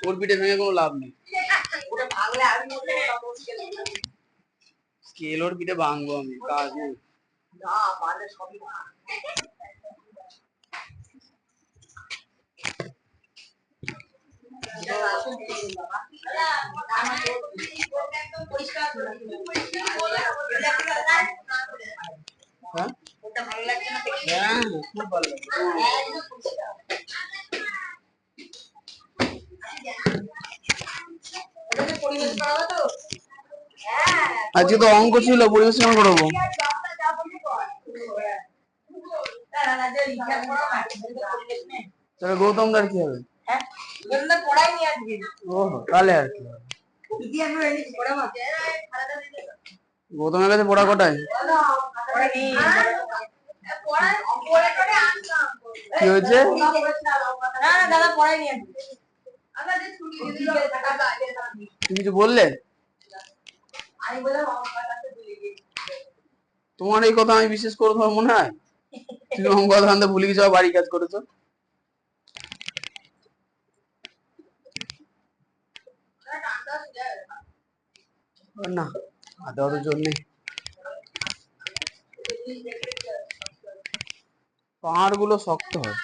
ওর পিঠে ভেঙে কোনো লাভ নেই। স্কেল ওর পিঠে ভাঙবো আমি, কাজ নেই। হ্যাঁ হ্যাঁ খুব ভালো লাগছে। আজকে তো অঙ্ক ছিল, পরিবেশ কেমন করাবো? তাহলে গৌতম দার কি হবে? তাহলে আর কি হবে? গৌতমের কাছে পড়া কটায়? কি হয়েছে? তুমি কিছু বললে? তোমার এই কথা আমি বিশ্বাস করে তোমার মনে হয়? তুমি অঙ্ক ধান্দা ভুলে গেছো, বাড়ি কাজ করেছো? না আদা ওর জন্য পাহাড় গুলো শক্ত হয়।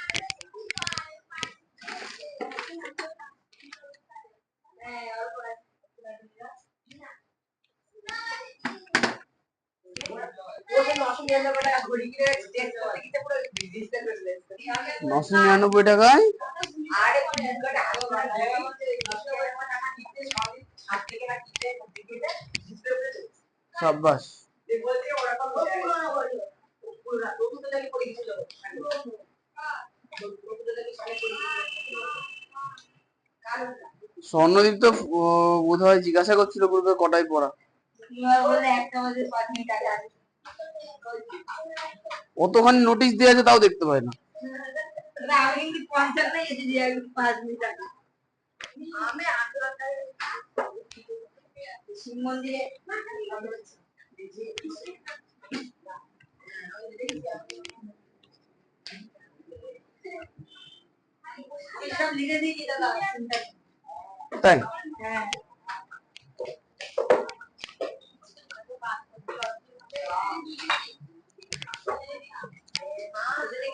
$999 সাব্বাস। স্বর্ণদীপ তো বোধহয় জিজ্ঞাসা করছিল বলবে কটায় পড়া। অতখানি নোটিশ দেওয়া আছে তাও দেখতে পাই না। তাই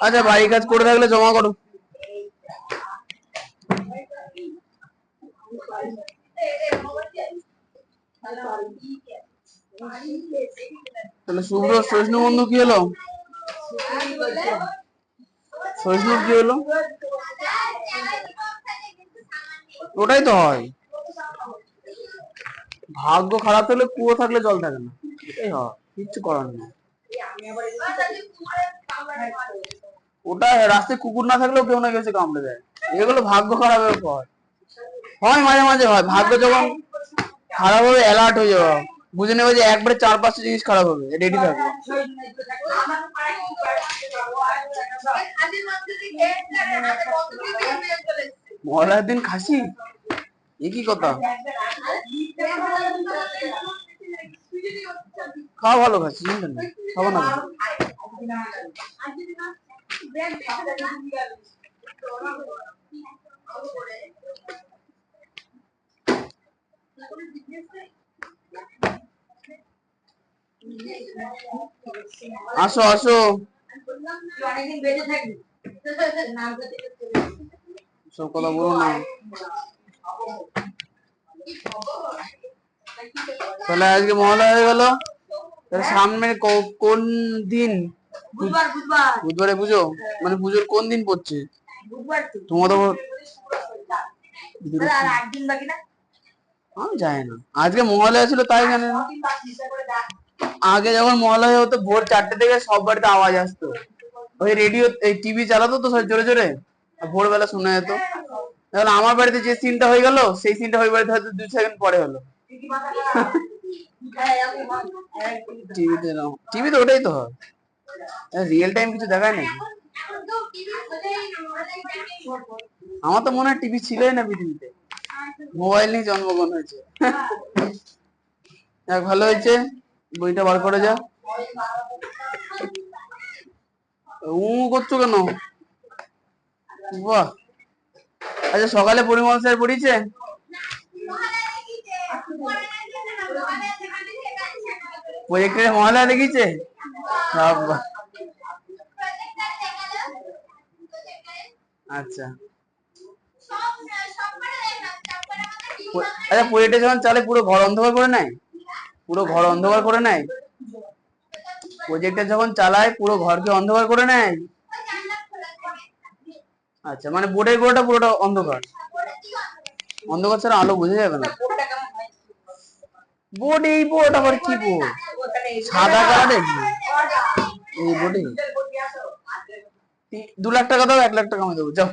আচ্ছা, বাড়ি কাজ করে থাকলে জমা করো। তাহলে শুভ্র সৈষ্ণু বন্ধু কি হলো? সৈষ্ণু কি হলো? ওটাই তো হয়, ভাগ্য খারাপ হলে কুয়ো থাকলে জল থাকে না, এটাই হয়, কিচ্ছু করার নেই। ওটা রাস্তায় কুকুর না থাকলেও কেউ না কেউ এসে কামড়ে দেয়, এগুলো ভাগ্য খারাপের ফল। হয় মাঝে মাঝে হয়, ভাগ্য যখন খারাপ হবে অ্যালার্ট হয়ে যাওয়া, বুঝে নেবে যে একবারে 4-5টা জিনিস খারাপ হবে, রেডি থাকবে। মহলার দিন খাসি, এ কি কথা? খাওয়া ভালো, খাসি খাবো না? আসো আসো, সব কথা বলো না। তাহলে আজকে মহালয়া হয়ে গেল, সামনে কোন দিন? বুধবারে পুজো, মানে পুজোর কোন দিন পড়ছে? তোমাদের আমি জানি না, আজকে মহালয়া ছিল তাই জানি না। আগে যখন মহালয়া হতো ভোর 4টে থেকে সব বাড়িতে আওয়াজ আসতো, ওই রেডিও এই টিভি চালাতো তো সব জোরে জোরে, ভোরবেলা শোনা যেত। এখন আমার বাড়িতে যে সিনটা হয়ে গেল, সেই সিনটা ওই বাড়িতে হয়তো 2 সেকেন্ড পরে হলো। টিভিতে ওটাই তো হয়, রিয়েল টাইম কিছু দেখায় নাকি? আমার তো মনে হয় টিভি ছিলই না পৃথিবীতে, মোবাইল নিয়ে জন্মগ্রহণ হয়েছে। যাক ভালো হয়েছে, বইটা বার করে যা। করছো কেন? বাহ, আচ্ছা সকালে পরিমল স্যার পড়িয়েছে? প্রজেক্টরে মহালয়া দেখিয়েছে? আচ্ছা আচ্ছা, প্রজেক্টে যখন চালে পুরো ঘর অন্ধকার করে নেয়? পুরো ঘর অন্ধকার করে নেয়? প্রজেক্টে যখন চালায় পুরো ঘরকে অন্ধকার করে নেয়? আচ্ছা, মানে বোর্ডের গোড়াটা পুরোটা অন্ধকার? অন্ধকার ছাড়া আলো বোঝা যাবে না। বোর্ড, এই বোর্ড আবার কি বোর্ড? সাদা কালারের এই বোর্ডে 2 লাখ টাকা দাও, 1 লাখ টাকা আমি দেবো, যাও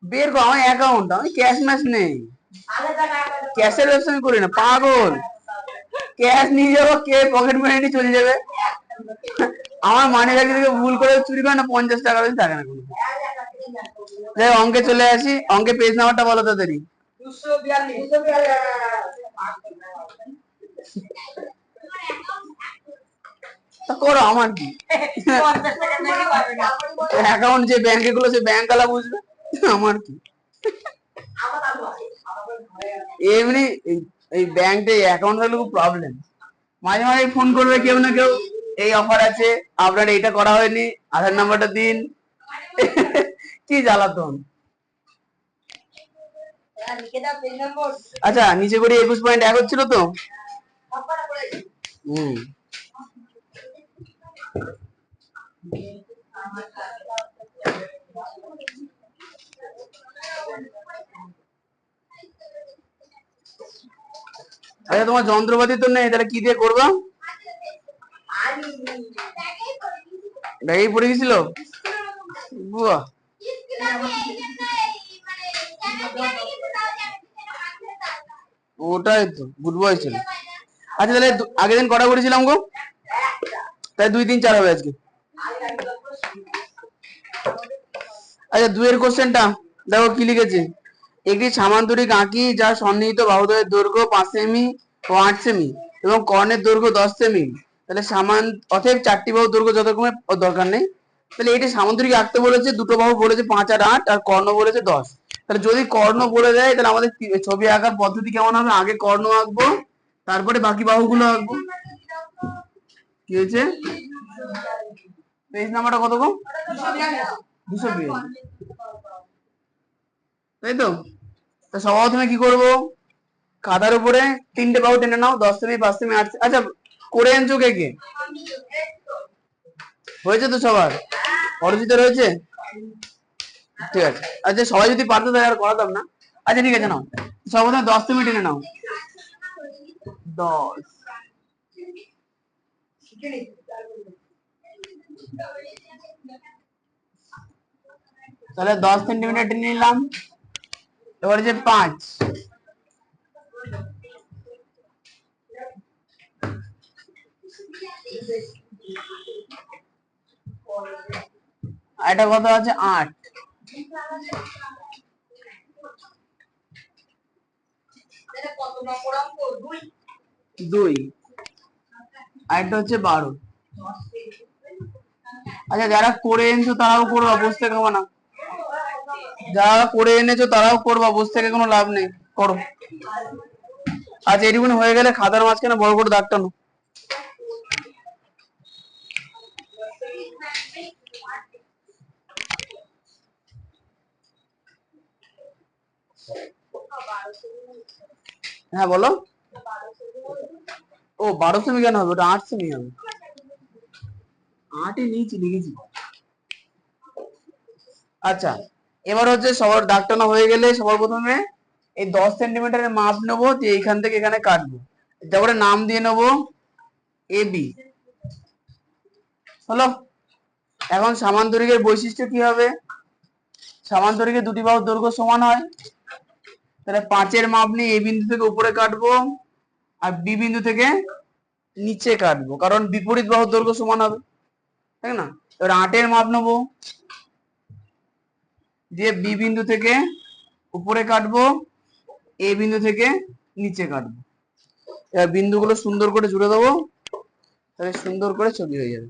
বের করো আমার অ্যাকাউন্ট। আমি ক্যাশ ম্যাশ নেই, ক্যাশের ব্যবসা আমি করি না, পাগল। ক্যাশ নিয়ে যাবো, কে পকেট মানি নিয়ে চলে যাবে। আমার মানি ব্যাগ থেকে ভুল করে চুরি করে না 50 টাকা বেশি থাকে না কোনো। যাই অঙ্কে চলে আসি, অঙ্কে পেজ নাম্বারটা বলো তাড়াতাড়ি। তা করো, আমার কি অ্যাকাউন্ট যে ব্যাংকে গুলো সে ব্যাংক আলা বুঝবে, আমার কি। এমনি এই ব্যাংকে অ্যাকাউন্ট থাকলে খুব প্রবলেম। মাঝে মাঝে ফোন করবে কেউ না কেউ, এই অফার আছে, আপনার এইটা করা হয়নি, আধার নাম্বারটা দিন। কি জ্বালাতন। আচ্ছা নিচে করে 21.1 হচ্ছিল তো। হম আচ্ছা তোমার যন্ত্রপাতি তো নেই, তাহলে কি দিয়ে করবা? ব্যাগেই পড়ে গেছিল? বাহ, ওটাই তো গুড বয় ছিল। আচ্ছা তাহলে আগের দিন কটা করেছিলাম গো? তাই 2 3 4 হবে আজকে। আচ্ছা 2 এর কোশ্চেনটা দেখো কি লিখেছে। একটি সামান্তরিক আঁকি যার সন্নিহিত বাহুদ্বয়ের দৈর্ঘ্য 5 সেমি ও 8 সেমি এবং কর্ণের দৈর্ঘ্য 10 সেমি। তাহলে অতএব 4টি বাহু দৈর্ঘ্য যথাক্রমে দরকার নেই। তাহলে এটি সামান্তরিক আঁকতে বলেছে, দুটো বাহু বলেছে 5 আর 8, আর কর্ণ বলেছে 10। তাহলে যদি কর্ণ বলে দেয় তাহলে আমাদের ছবি আঁকার পদ্ধতি কেমন হবে? আগে কর্ণ আঁকবো, তারপরে বাকি বাহুগুলো আঁকবো। কি হয়েছে? পেজ নাম্বারটা কত গো? 200। তাই তো। তা সবার প্রথমে কি করবো? খাতার উপরে 3টে বাহু টেনে নাও, 10 সেমি 5 সেমি 8 সেমি। আচ্ছা করে আনছো কে কে? হয়েছে তো সবার? অরিজিত রয়েছে? ঠিক আছে। আচ্ছা সবাই যদি পারতো তাহলে আর করাতাম না। আচ্ছা ঠিক আছে নাও, সবার প্রথমে 10 সেমি টেনে নাও। 10, তাহলে 10 সেন্টিমিটার টেনে নিলাম। এবার যে 5, এটা কত আছে? 8। দুই, আর এটা হচ্ছে 12। আচ্ছা যারা করে এনেছো তারাও করবা, বসে থেকে না। যারা করে এনেছো তারাও করবা, বসে থেকে কোনো লাভ নেই, করো। আচ্ছা এটুকুনি হয়ে গেলে খাতার মাঝখানে বড় করে দাগ টানো। হ্যাঁ বলো। ও 12 সেমি কেন হবে? ওটা 8 সেমি হবে। 8ই নিচে লিখেছি। আচ্ছা এবার হচ্ছে সবার দাগ টানা হয়ে গেলে সবার প্রথমে এই 10 সেন্টিমিটারের মাপ নেবো, যে এইখান থেকে এখানে কাটবো। তারপরে নাম দিয়ে নেবো এ বি। হলো। এখন সামান্তরিকের বৈশিষ্ট্য কি হবে? সামান্তরিকের দুটি বাহুর দৈর্ঘ্য সমান হয়। তাহলে 5-এর মাপ নিয়ে এ বিন্দু থেকে উপরে কাটবো, আর বি বিন্দু থেকে নিচে কাটবো, কারণ বিপরীত বাহুর দৈর্ঘ্য সমান হবে, তাই না? এবার 8-এর মাপ নেবো, দিয়ে বি বিন্দু থেকে উপরে কাটবো, এ বিন্দু থেকে নিচে কাটবো। এবার বিন্দুগুলো সুন্দর করে জুড়ে দেবো, তাহলে সুন্দর করে ছবি হয়ে যাবে।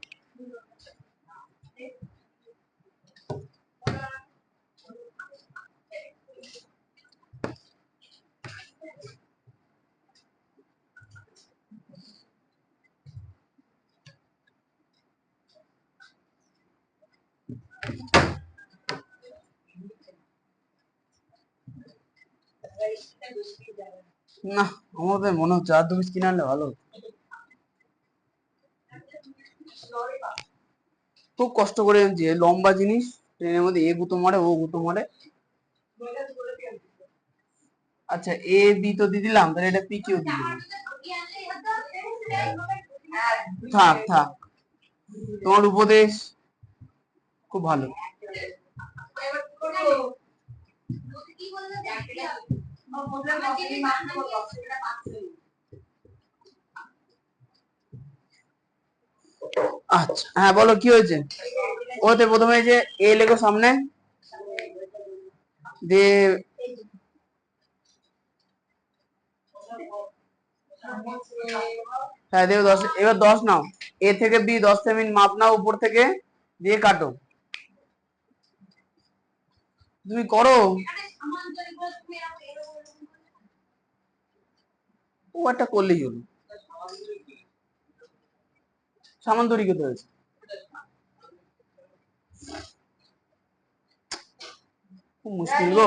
না, আমার তো মনে হচ্ছে আর 2 পিস কিনে আনলে ভালো হতো। খুব কষ্ট করে আনছি, এই লম্বা জিনিস ট্রেনের মধ্যে এ গুঁতো মারে ও গুঁতো মারে। আচ্ছা, এ বি তো দিয়ে দিলাম, তাহলে এটা পি কিউ দিয়ে দিলাম। থাক থাক, তোমার উপদেশ খুব ভালো। আচ্ছা হ্যাঁ, বলো কি হয়েছে। ওতে প্রথমে যে এ লেখো সামনে, দিয়ে হ্যাঁ দেখো 10, এবার 10 নাও, এ থেকে বি 10 সেমি মাপ নাও উপর থেকে, দিয়ে কাটো। তুমি করো, ও একটা করলেই হলো। সামান তৈরি করতে হয়েছে, খুব মুশকিল গো।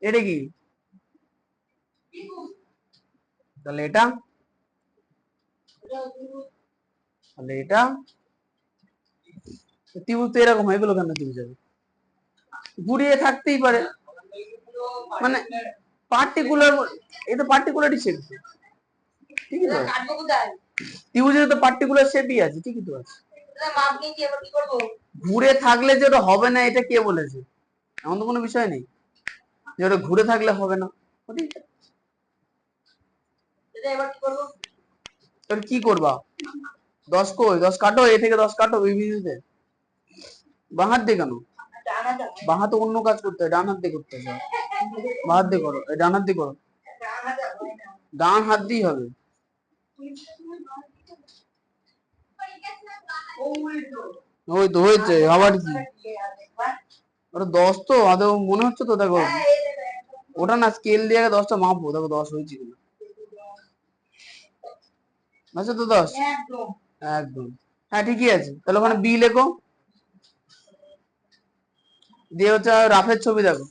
এটা কি, তাহলে এটা, তাহলে এটা ত্রিভুজ তো এরকম হয়ে গেল কেন, ত্রিভুজ ঘুরিয়ে থাকতেই পারে, মানে পার্টিকুলার, এটা পার্টিকুলারই শেপ, ঠিকই তো, ত্রিভুজের তো পার্টিকুলার শেপই আছে, ঠিকই তো আছে। ঘুরে থাকলে যে ওটা হবে না, এটা কে বলেছে? এমন তো কোনো বিষয় নেই যে ওটা ঘুরে থাকলে হবে না। এবার কি করবা, 10 কই, 10 কাটো, এ থেকে 10 কাটো ওই বিন্দুতে। বাঁ হাত দিয়ে কেন, বাঁ হাতে অন্য কাজ করতে হয়, ডান হাত দিয়ে করতে হয়। বাঁ হাত দিয়ে করো, ডান হাত দিয়ে করো, ডান হাত দিয়ে হবে। ওই তো হয়েছে, আবার কি, ওটা 10 তো আদৌ মনে হচ্ছে তো, দেখো ওটা না স্কেল দিয়ে 10টা মাপবো, দেখো 10 হয়েছে কিনা। আচ্ছা তো 10 একদম, হ্যাঁ ঠিকই আছে। তাহলে ওখানে বি লেখো, দিয়ে হচ্ছে রাফের ছবি দেখো,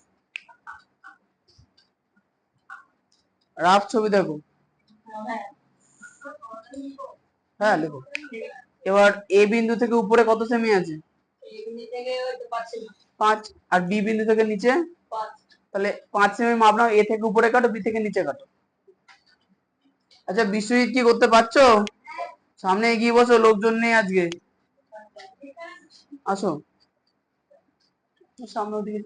রাফ ছবি দেখো, হ্যাঁ লেখো। এবার এ বিন্দু থেকে উপরে কত সেমি আছে, 5, আর বি বিন্দু থেকে নিচে, তাহলে 5 সেমি মাপ নাও, এ থেকে উপরে কাটো, বি থেকে নিচে কাটো। আচ্ছা বিশ্বজিৎ কি করতে পারছো, সামনে এগিয়ে বসো, লোকজন নেই আজকে, আসো সামনে ওদিকে।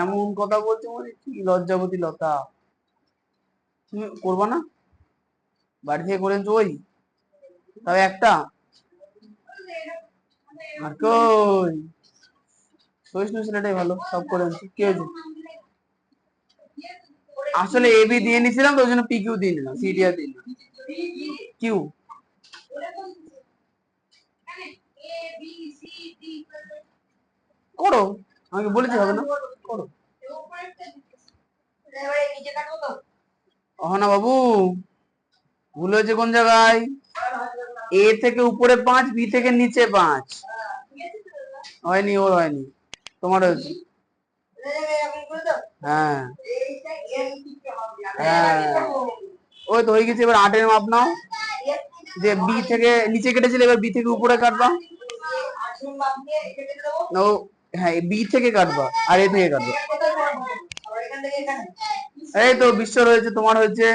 এমন কথা বলছো মানে কি লজ্জাবতী লতা, তুমি করবা না, বাড়ি থেকে করে ওই, তবে একটা আর কই, সহিষ্ণু ছেলেটাই ভালো, সব করে আনছি, কি হয়েছে। আসলে এ বি দিয়ে নিছিলাম তো, ওই জন্য পি কিউ দিয়ে নিলাম, সি ডি আর দিই কিউ। করো, আমাকে বলেছি হবে না, করো। অহনা বাবু, ভুল হয়েছে কোন জায়গায়, এ থেকে উপরে 5, বি থেকে নিচে 5, হয়নি, ওর হয়নি, তোমার হয়েছে। হ্যাঁ হ্যাঁ, ওই তো হয়ে গেছে। এবার 8-এর মাপ নাও, যে বি থেকে নিচে কেটেছিলে, এবার বি থেকে উপরে কাটবা। ও হ্যাঁ, বি থেকে কাটবা আর এ থেকে কাটবা। এই তো বিশ্ব রয়েছে, তোমার হয়েছে।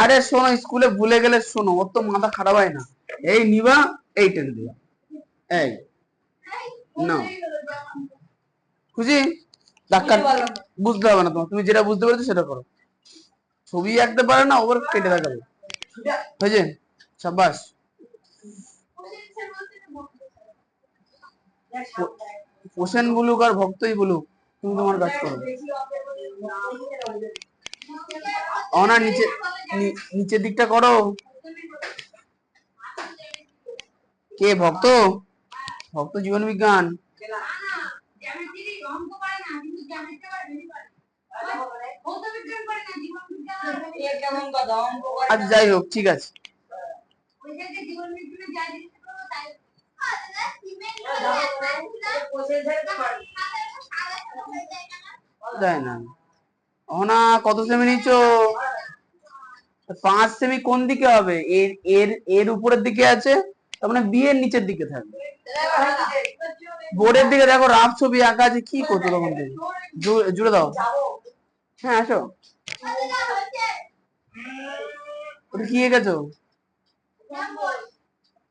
আরে শোনো, স্কুলে ভুলে গেলে শোনো, ওর তো মাথা খারাপ হয় না, এই নিবা, এই টেনে দিবা, এই না খুশি, ডাক্তার বুঝতে হবে না তোমার, তুমি যেটা বুঝতে পেরেছো সেটা করো। ছবি আঁকতে পারে না, ওর কেটে দেখাবে, হয়েছে, সাবাস। হোসেন বলুক আর ভক্তই বলুক, তুমি তোমার কাজ করো। অনা নিচে, নিচের দিকটা করো। কে ভক্ত, ভক্ত জীবন বিজ্ঞান। আচ্ছা যাই হোক, ঠিক আছে। তাই না? না, কত সেমি নিচ্ছো? 5 সেমি কোন দিকে হবে? এর এর এর উপরের দিকে আছে, তার মানে বি এর নিচের দিকে থাকবে। বোর্ডের দিকে দেখো, রাফ ছবি আঁকা আছে। কি করছো তখন থেকে? জুড়ে দাও। হ্যাঁ, আসো। ওটা কি এঁকেছো?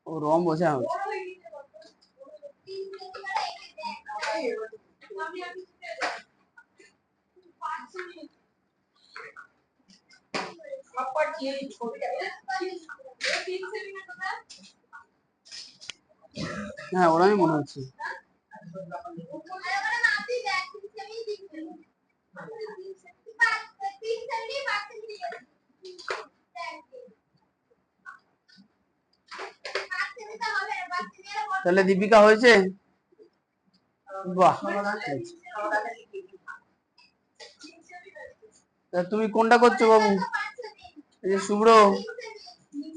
ও রং বসে হবে। হ্যাঁ, ওরাই মনে হচ্ছে। তাহলে দীপিকা হয়েছে? বাহ। তুমি কোনটা করছো বাবু? এই যে শুভ্র,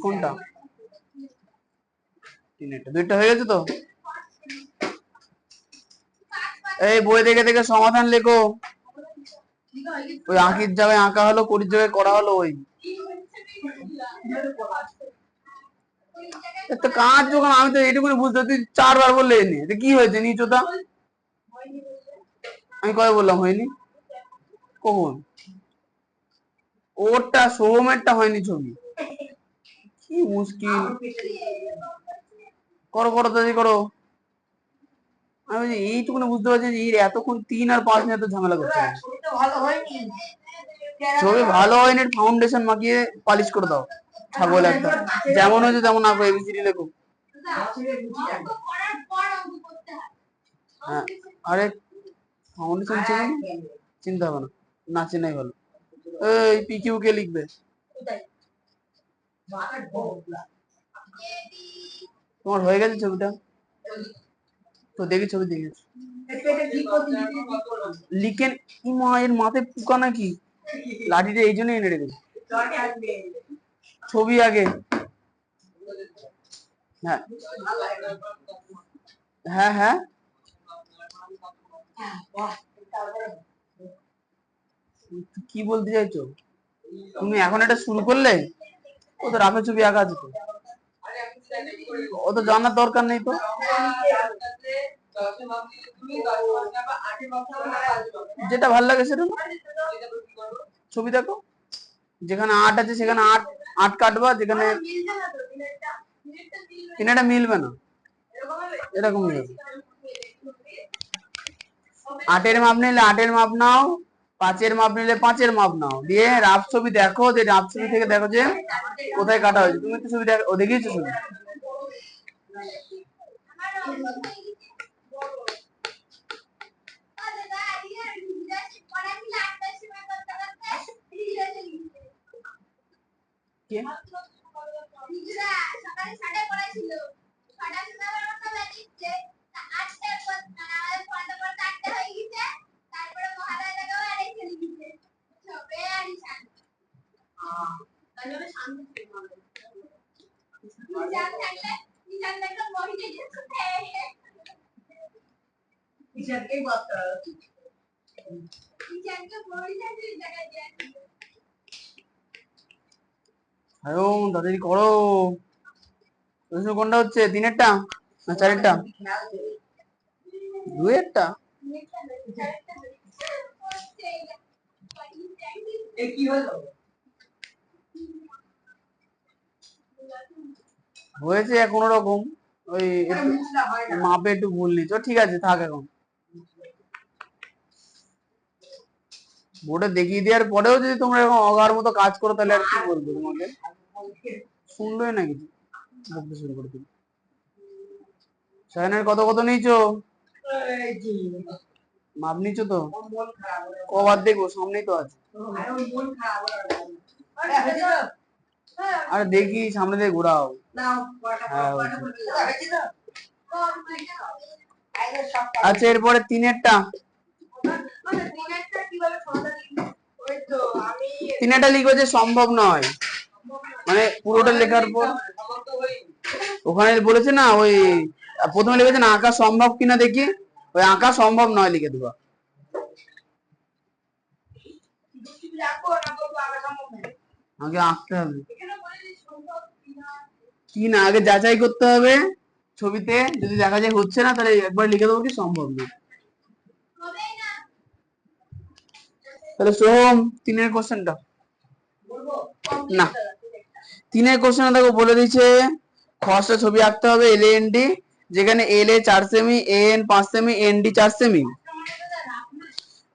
কোনটা? দুইটা হয়ে গেছে তো? এই বই দেখে দেখে সমাধান লেখো। ওই আঁকির জায়গায় আঁকা হলো, করির জায়গায় করা হলো। ওই তো কাজ যখন, আমি তো এইটুকুনি বুঝতে, তুই 4 বার বললে এনে কি হয়েছে নিচোটা? আমি কবে বললাম হয়নি? কখন? ওরটা সোহমেরটা হয়নি ছবি। কি মুশকিল। করো করো, তাড়াতাড়ি করো। আমি এইটুকুনি বুঝতে পারছি যে এতক্ষণ 3 আর 5 নিয়ে এত ঝামেলা করছে। ছবি ভালো হয়নি, ফাউন্ডেশন মাখিয়ে পালিশ করে দাও। ছাগল একটা, যেমন হয়েছে তেমন আঁকো, এবিসিডি লেখো। হ্যাঁ, আরে ফাউন্ডেশন চেনে, চিন্তা হবে না, না চেনাই ভালো। এই পিকিউ কে লিখবে? তোমার হয়ে গেছে ছবিটা? তো দেখি ছবি দেখেছি। লিখেন এর মাথায় পোকা নাকি? লাঠিটা এই জন্য এনে রেখেছি। ছবি আগে। হ্যাঁ হ্যাঁ হ্যাঁ, কি বলতে চাইছো তুমি? এখন এটা শুরু করলে? ও তো রাফের ছবি আঁকা আছে তো, ও তো জানার দরকার নেই তো। যেটা ভাল লাগে সেটা। ছবি দেখো, যেখানে 8 আছে সেখানে 8 8 কাটবা, যেখানে তিনটা মিলবে না, এরকম হবে। 8-এর মাপ নিলে 8-এর মাপ নাও, 5-এর মাপ নিলে 5-এর মাপ নাও, দিয়ে রাফ ছবি দেখো, যে রাফ ছবি থেকে দেখো যে কোথায় কাটা হয়েছে। তুমি তো ছবি দেখো, দেখিয়েছো ছবি? কে? তাড়াতাড়ি করো। কোনটা হচ্ছে? 3-এরটা না 4-এরটা? 2-এরটা? হয়েছে কোনো রকম। ওই মাপে একটু ভুল নিচ্ছ, ঠিক আছে থাক। এখন বোর্ডে দেখিয়ে দেওয়ার পরেও যদি তোমরা এখন অগার মতো কাজ করো, তাহলে আর কি বলবো তোমাকে? শুনলোই না কিছু, বলতে শুরু করে দিল। সায়নের কত কত নিয়েছো? মাপ নিচ্ছ তো? কবার দেখবো? সামনেই তো আছে। আরে দেখি, সামনে দিয়ে ঘোরাও। হ্যাঁ, আচ্ছা, এরপরে 3-এরটা। 3-এরটা লিখবে যে সম্ভব নয়, মানে পুরোটা লেখার পর ওখানে বলেছে না, ওই প্রথমে লিখেছেন আঁকা সম্ভব কিনা দেখি, ওই আঁকা সম্ভব নয় লিখে দেবো। আগে আঁকতে হবে কি না, আগে যাচাই করতে হবে ছবিতে, যদি দেখা যায় হচ্ছে না তাহলে একবার লিখে দেবো কি সম্ভব না। তাহলে সোহম 3-এর কোশ্চেনটা না, 3-এর কোশ্চেন দেখো বলে দিচ্ছে খসড়া ছবি আঁকতে হবে LAND, যেখানে LA 4 semi, AN 5 semi, ND 4 semi,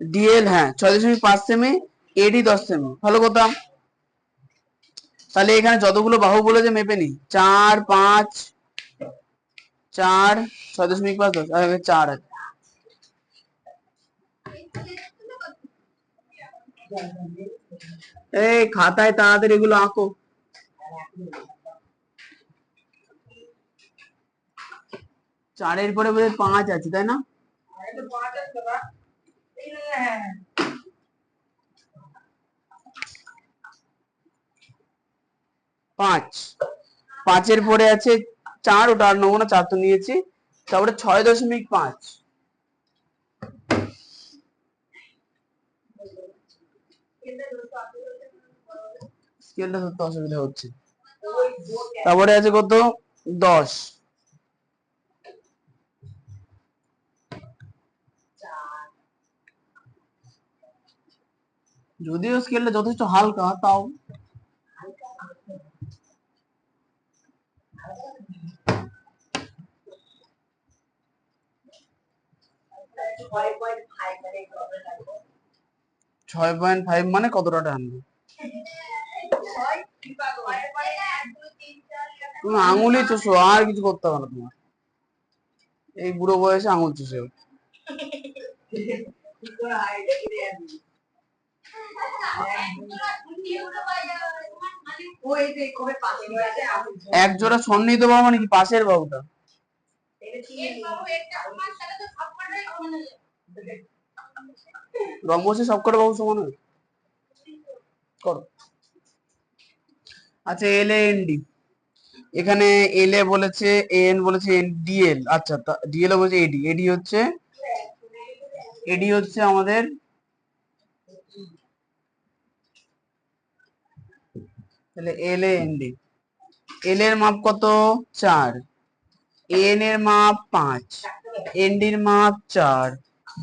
DL হ্যাঁ 6.5 সেমি, AD 10 সেমি। ভালো কথা। তাহলে এখানে যতগুলো বাহু বলেছে মেপে নি, 4 5 4 6.5 10 আর 4 আছে। এই খাতায় তাড়াতাড়ি এগুলো আঁকো। 4-এর পরে বোধহয় 5 আছে তাই না? 5, 5-এর পরে আছে 4, ওটা আর নেবো না, 4 তো নিয়েছি। তারপরে 6.5, স্কেলটা ধরতে অসুবিধা হচ্ছে। তারপরে আছে কত 10, যদিও স্কেলটা যথেষ্ট হালকা তাও 6.5 মানে কতটা টানবে? তুমি আঙুলই চুষো, আর কিছু করতে হবে না তোমার, এই বুড়ো বয়সে আঙুল চুষে। এক জোড়া সন্নিহিত বাহু মানে কি পাশের বাহুটা? রম্বসে সবকটা বাহু সমান হয় করো। আচ্ছা LAND, এখানে LA বলেছে, AN বলেছে, DL, আচ্ছা DL বলেছে AD, AD হচ্ছে আমাদের তাহলে LAND, L এর মাপ কত 4, AN এর মাপ 5, ND এর মাপ 4,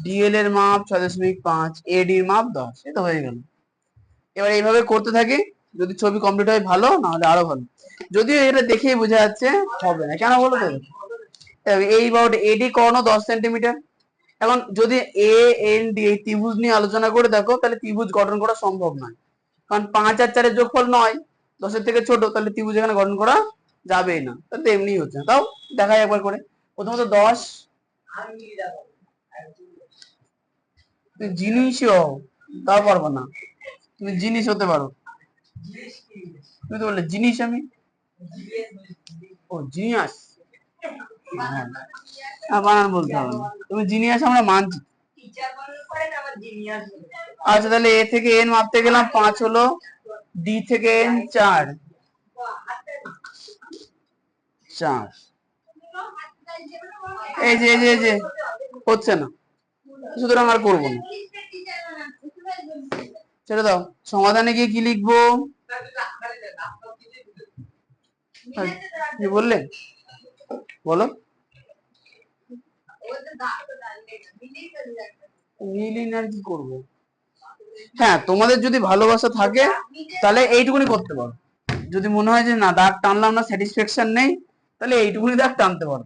DL এর মাপ 6.5, AD এর মাপ 10। এটা হয়ে গেল। এবার এইভাবে করতে থাকি, যদি ছবি কমপ্লিট হয় ভালো, না হলে আরো ভালো। যদিও এটা দেখেই বোঝা যাচ্ছে হবে না, কেন বলো তো? এই বাহুটা AD কর্ণ 10 সেন্টিমিটার। এখন যদি AND এই ত্রিভুজ নিয়ে আলোচনা করে দেখো, তাহলে ত্রিভুজ গঠন করা সম্ভব নয়, কারণ 5 আর 4-এর যোগফল 9, 10-এর থেকে ছোট, তাহলে ত্রিভুজ এখানে গঠন করা যাবেই না, তাহলে এমনি হচ্ছে না। তাও দেখাই একবার করে। প্রথমত 10, তুমি জিনিসই হও তাও পারবো না, তুমি জিনিস হতে পারো। তুমি তো বললে জিনিস, আমি ও জিনিয়াস, হ্যাঁ বানান বলতে হবে না, তুমি জিনিয়াস আমরা মানছি। আচ্ছা তাহলে A থেকে N মাপতে গেলাম 5 হলো, D থেকে N 4, এই যে হচ্ছে না, সুতরাং আর করবো না, ছেড়ে দাও। সমাধানে গিয়ে কি লিখবো? কি বললে বলো? মিলিন আর কি করবো? হ্যাঁ তোমাদের যদি ভালোবাসা থাকে তাহলে এইটুকুনি করতে পারো, যদি মনে হয় যে না দাগ টানলাম না, স্যাটিসফ্যাকশন নেই, তাহলে এইটুকুনি দাগ টানতে পারো,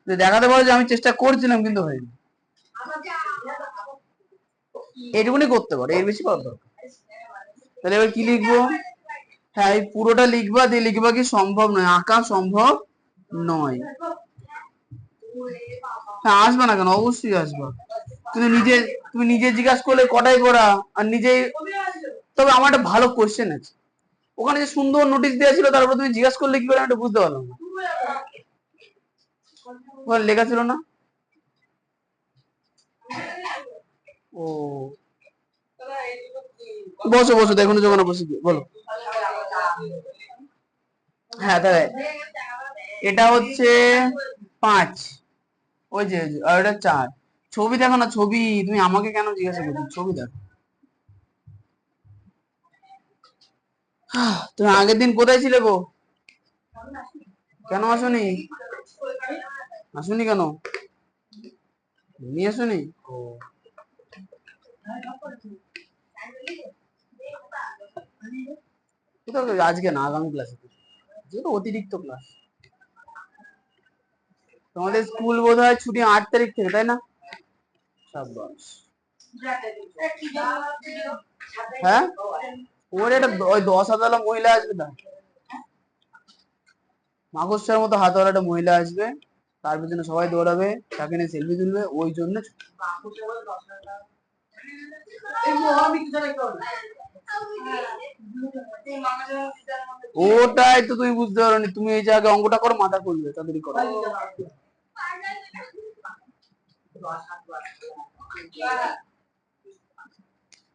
দেখাতে পারো যে আমি চেষ্টা করছিলাম কিন্তু হয়নি, এইটুকুনি করতে পারো, এর বেশি করার দরকার। তাহলে এবার কি লিখবো? হ্যাঁ এই পুরোটা লিখবা, দিয়ে লিখবা কি সম্ভব নয়, আঁকা সম্ভব নয়। হ্যাঁ আসবে না কেন, অবশ্যই আসবা। তুমি নিজে জিজ্ঞাসা করলে কটাই করা, আর নিজেই। তবে আমার একটা ভালো কোশ্চেন আছে, ওখানে যে সুন্দর নোটিশ দেওয়া ছিল, তারপর তুমি জিজ্ঞাসা করলে কি করে, আমি বুঝতে পারলাম না। ওখানে লেখা ছিল না? ও বসো বসো, দেখুন যখন বসে বলো। হ্যাঁ তাহলে এটা হচ্ছে 5, ওই যে আর এটা 4। ছবি দেখো না, ছবি। তুমি আমাকে কেন জিজ্ঞাসা করছো? ছবি দেখো। তুমি আগের দিন কোথায় ছিলে গো? কেন আসোনি? আসোনি কেন? নিয়ে আসোনি? আজকে না, আগামী ক্লাসে। যেটা অতিরিক্ত ক্লাস। তোমাদের স্কুল বোধ হয় ছুটি 8 তারিখ থেকে, তাই না? সাব্বাস। হ্যাঁ, ওর এটা ওই 10 হাত মহিলা আসবে না, মাকড়সার মতো হাতওয়ালা একটা মহিলা আসবে, তার পিছনে সবাই দৌড়াবে, তাকে নিয়ে সেলফি তুলবে, ওই জন্য। ওটাই তো তুমি বুঝতে পারোনি। তুমি এই জায়গায় অঙ্কটা করো, মাথা খুলবে, তাড়াতাড়ি করো।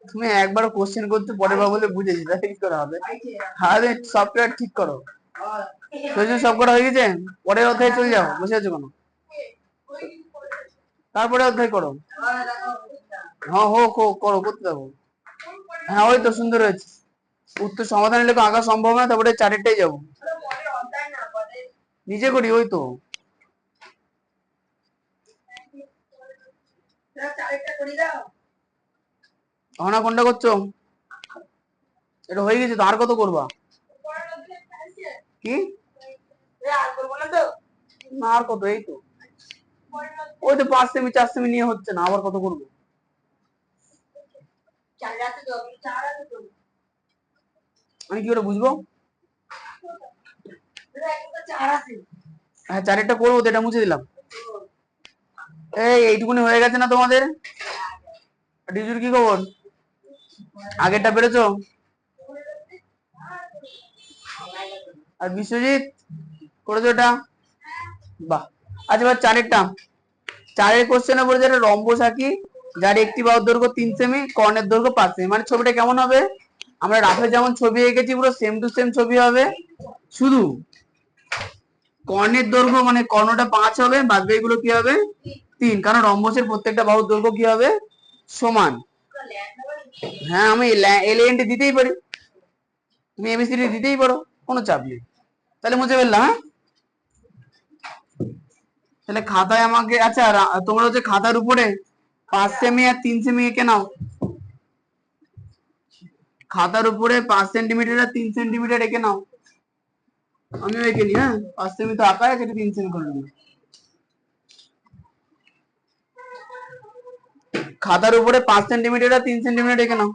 তুমি একবার কোশ্চেন করতে পরে বা বলে বুঝেছি, তাই কি করা হবে? আরে সফটওয়্যার ঠিক করো। সব করা হয়ে গেছে, পরের অধ্যায়ে চলে যাও। বসে আছো কেন? তারপরে অধ্যায় করো। হ্যাঁ, হোক হোক, করো, করতে থাকো। হ্যাঁ, ওই তো সুন্দর হয়েছে। উত্তর সমাধান লেখো, আঁকা সম্ভব না, তারপরে 4টাই যাবো। নিজে করি, ওই তো। অনা কোনটা করছো? এটা হয়ে গেছে তো, আর কত করবা? কি না, আর কত? এই তো, ওই তো 5 সেমি 4 সেমি নিয়ে হচ্ছে না, আবার কত করবো? আমি কি করে বুঝবো? হ্যাঁ, 4 করবো তো, এটা মুছে দিলাম। এইটুকুনি হয়ে গেছে না তোমাদের? ডিজুর কি খবর? আগেরটা পেরেছো? আর বিশ্বজিৎ করেছো এটা? বাহ। আচ্ছা, এবার 4-এর কোশ্চেনে বলেছে একটা রম্বস আঁকি, যার একটি বাহুর দৈর্ঘ্য 3 সেমি, কর্ণের দৈর্ঘ্য 5 সেমি। মানে ছবিটা কেমন হবে? আমরা রাফে যেমন ছবি এঁকেছি, পুরো সেম টু সেম ছবি হবে, শুধু কর্ণের দৈর্ঘ্য মানে কর্ণটা 5 হবে, বাদ বাকিগুলো কি হবে? 3, কারণ রম্বসের প্রত্যেকটা বাহুর দৈর্ঘ্য কি হবে? সমান। হ্যাঁ, আমি এলএনটি দিতেই পারি, তুমি এবিসিডি দিতেই পারো, কোনো চাপ নেই। তাহলে মুছে ফেললাম। হ্যাঁ, তাহলে খাতায় আমাকে, আচ্ছা তোমরা হচ্ছে খাতার উপরে 5 সেমি আর 3 সেমি এঁকে নাও। খাতার উপরে 5 সেন্টিমিটার আর 3 সেন্টিমিটার এঁকে নাও। আমিও এঁকে নি। হ্যাঁ, 5 সেমি তো আঁকা আছে, 3 সেমি করে নেবো। খাতার উপরে 5 সেন্টিমিটার আর 3 সেন্টিমিটার এঁকে নাও।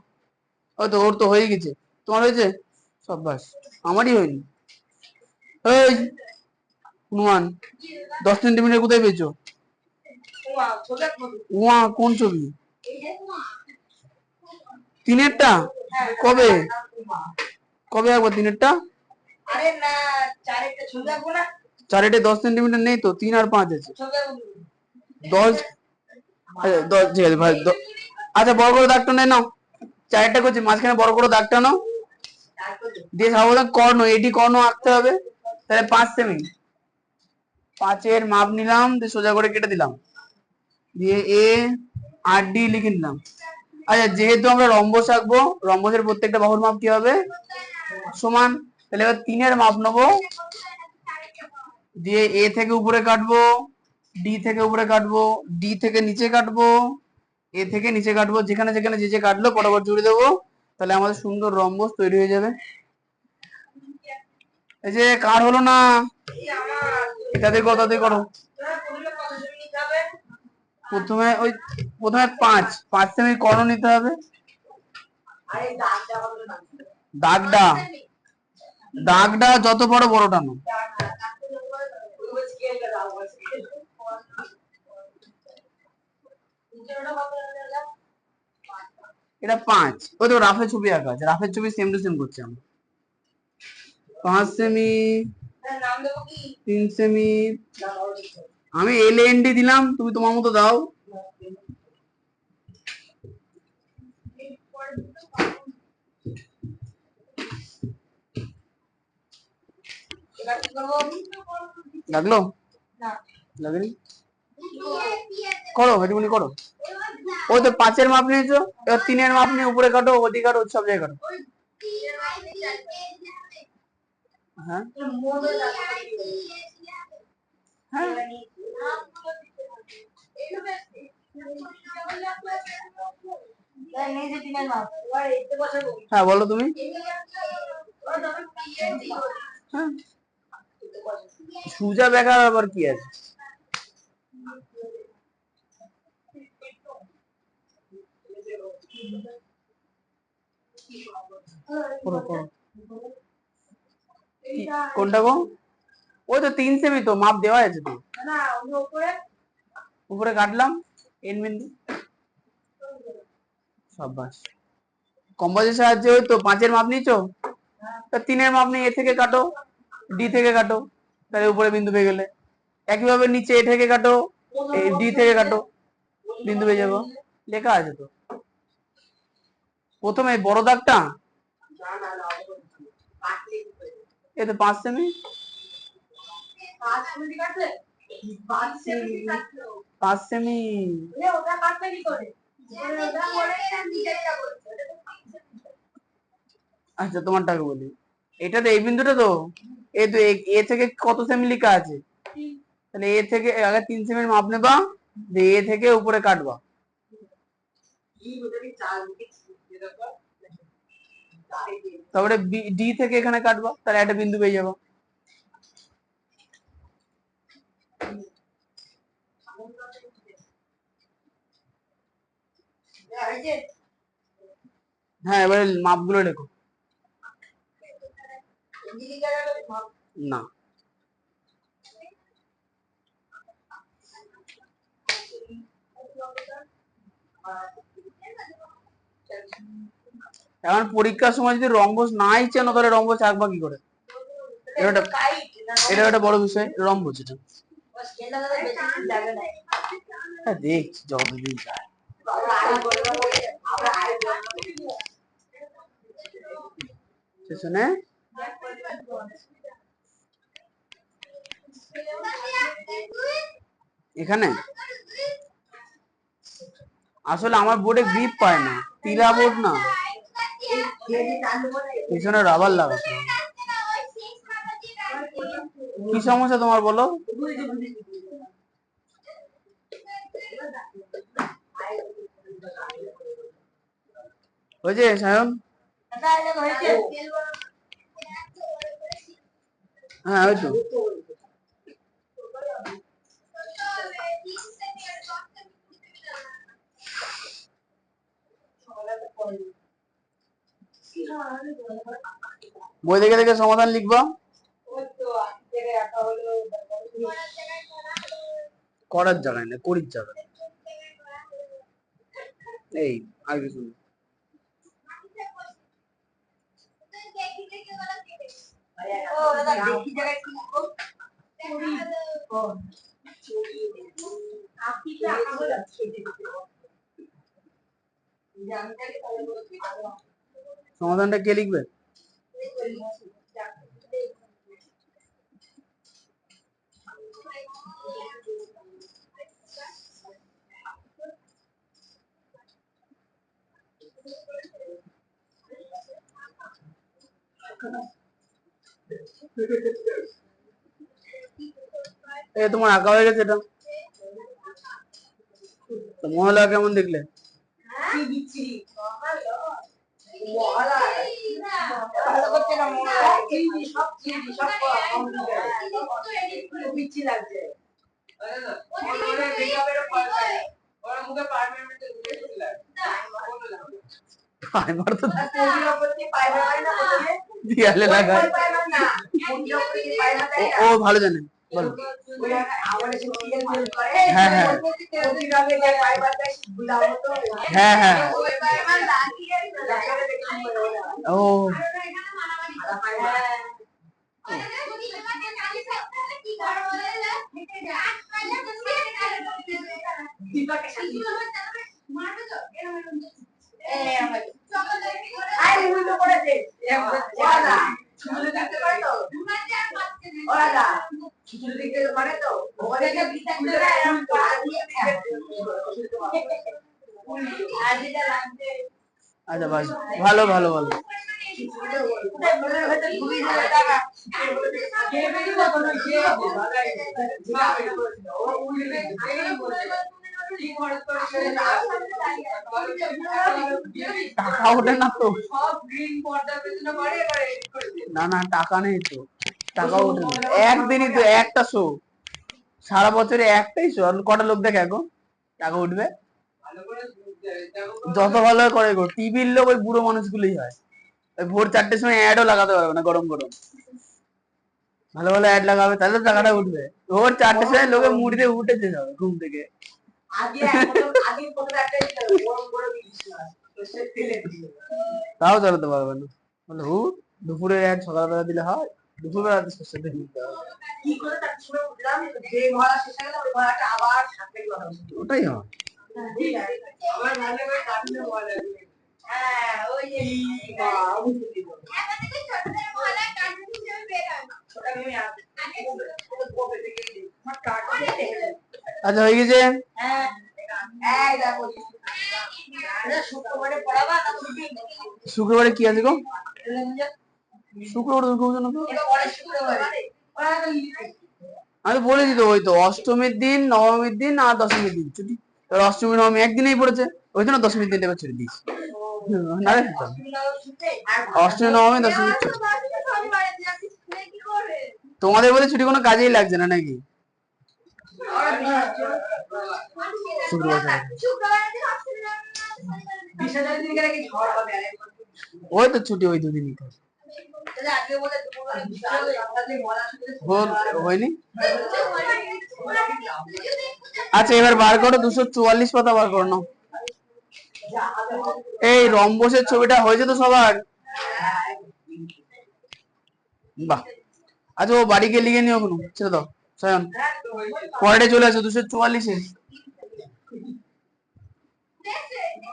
ওই তো, ওর তো হয়ে গেছে। তোমার হয়েছে? সাব্বাস। আমারই হয়নি। এই নুমান, 10 সেন্টিমিটার কোথায় পেয়েছো? উয়া, কোন ছবি? 3-এরটা? কবে? কবে আঁকবো 3-এরটা? 4-এ 10 সেন্টিমিটার নেই তো, 3 আর 5 আছে। 10। আচ্ছা 10, ঠিক আছে ভাই। আচ্ছা, বড় করে দাগটা নেই নাও। 4-এরটা করছি, মাঝখানে বড় করে দাগটা নাও, দিয়ে সাবধান কর্ণ, এটি কর্ণ আঁকতে হবে। তাহলে 5 সেমি, 5-এর মাপ নিলাম, দিয়ে সোজা করে কেটে দিলাম, দিয়ে এ আর ডি লিখে নিলাম। আচ্ছা, যেহেতু আমরা রম্বস আঁকবো, রম্বসের প্রত্যেকটা বাহুর মাপ কি হবে? সমান। তাহলে এবার 3-এর মাপ নেবো, দিয়ে এ থেকে উপরে কাটবো, ডি থেকে উপরে কাটবো, ডি থেকে নিচে কাটবো, এ থেকে নিচে কাটবো, যেখানে যেখানে যে যে কাটলো পটাপট জুড়ে দেবো। তাহলে আমাদের সুন্দর রম্বস তৈরি হয়ে যাবে। এই যে কার হলো না, এটাতে কথাতে করো। প্রথমে 5 সেমি কর্ণ নিতে হবে। দাগটা দাগটা যত বড় বড়টা না। এটা 5, ওই তো রাফে ছবি আঁকা আছে, রাফের ছবি সেম টু সেম করছি আমরা। 5 সেমি, 3 সেমি। আমি এলএনডি দিলাম, তুমি তোমার মতো দাও। এবার কি করবো? লাগলো? লাগেনি? করো, একটুখানি করো। ওই তো 5-এর মাপ নিয়েছো, এবার 3-এর মাপ নিয়ে উপরে কাটো, ওদিকে কাটো, সব জায়গায় কাটো। হ্যাঁ হ্যাঁ হ্যাঁ, বলো তুমি। হ্যাঁ, সুজা বেকার আবার কি আছে? করো করো। কোনটা গো? ওই তো 3 সেমি তো, মাপ দেওয়া আছে তো। উপরে কাটলাম এন বিন্দু। সাবাস। কম্পাসের সাহায্যে ওই তো 5-এর মাপ নিয়েছো, তা 3-এর মাপ নিয়ে এ থেকে কাটো, ডি থেকে কাটো, তাহলে উপরে বিন্দু পেয়ে গেলে। একইভাবে নিচে এ থেকে কাটো, এই ডি থেকে কাটো, বিন্দু পেয়ে যাবো। লেখা আছে তো প্রথমে বড় দাগটা, এই তো 5 সেমি। 5 সেমি। আচ্ছা, তোমারটাকে বলি। এটা তো এই বিন্দুটা তো, এই তো এ থেকে কত সেমি লেখা আছে, তাহলে এ থেকে আগে 3 সেমির মাপ নেবা, দিয়ে এ থেকে উপরে কাটবা, তারপরে ডি থেকে এখানে কাটবা, তাহলে একটা বিন্দু পেয়ে যাবো। হ্যাঁ, এবারে মাপগুলো লেখো। না, এখন পরীক্ষার সময় যদি রম্বস নাই চেনো, তাহলে রম্বস আঁকবা কি করে? এটা একটা বড় বিষয়, রম্বস এটা। হ্যাঁ, দেখছি যতদিন যায়। পেছনে এখানে আসলে আমার বোর্ডে গ্রিপ পায় না, টিলা বোর্ড না, পিছনে রাবার লাগাতে। কি সমস্যা তোমার বলো? হয়েছে সায়ন? হ্যাঁ, হয়তো। বই দেখে দেখে সমাধান লিখবা। করার জায়গায় না, করির জায়গায়। এই আগে শুনুন। সমাধানটা কে লিখবে? তোমার আঁকা হয়ে গেছে এটা। মহলা কেমন দেখলে? ও ভালো জানে, বলো। হ্যাঁ হ্যাঁ হ্যাঁ হ্যাঁ। ও আচ্ছা ভাই, ভালো ভালো ভালো। টাকা ওঠে না তো, না না টাকা নেই তো, টাকা ওঠে না, একদিনই তো একটা শো, সারা বছরে একটাই শো, কটা লোক দেখে এখন, টাকা উঠবে? যত ভালো করে গো, টিভির লোক ওই বুড়ো মানুষগুলোই হয়, ওই ভোর 4টের সময় অ্যাডও লাগাতে পারবে না, গরম গরম ভালো ভালো অ্যাড লাগাবে, তাহলে টাকাটা উঠবে। ভোর 4টের সময় লোকে মুড়িতে উঠেছে সব ঘুম থেকে, তাও চালাতে পারবে না, বলে হু দুপুরে অ্যাড সকালবেলা দিলে হয়, দুপুরবেলা শস্যের তেল দিতে হবে, ওটাই হয়। আচ্ছা হয়ে গেছে, শুক্রবারে কি আছে গো? শুক্রবার আমি বলেছি তো, ওই তো অষ্টমীর দিন, নবমীর দিন আর দশমীর দিন ছুটি, অষ্টমী নবমী একদিনেই পড়েছে, ওই জন্য দশমীর দিনটা এবার ছুটি দিয়েছি, না রে অষ্টমী নবমী দশমী ছুটি। তোমাদের বলে ছুটি কোনো কাজেই লাগছে না নাকি? ওই তো ছুটি ওই দুদিনই হয়নি। আচ্ছা এবার বার করো 244 পাতা বার করো না। এই রম্বসের ছবিটা হয়েছে তো সবার? বাহ, আচ্ছা ও বাড়ি গিয়ে লিখে নিও, কোনো ছেড়ে দাও সায়ন, পরেরটা চলে আসো 244-এ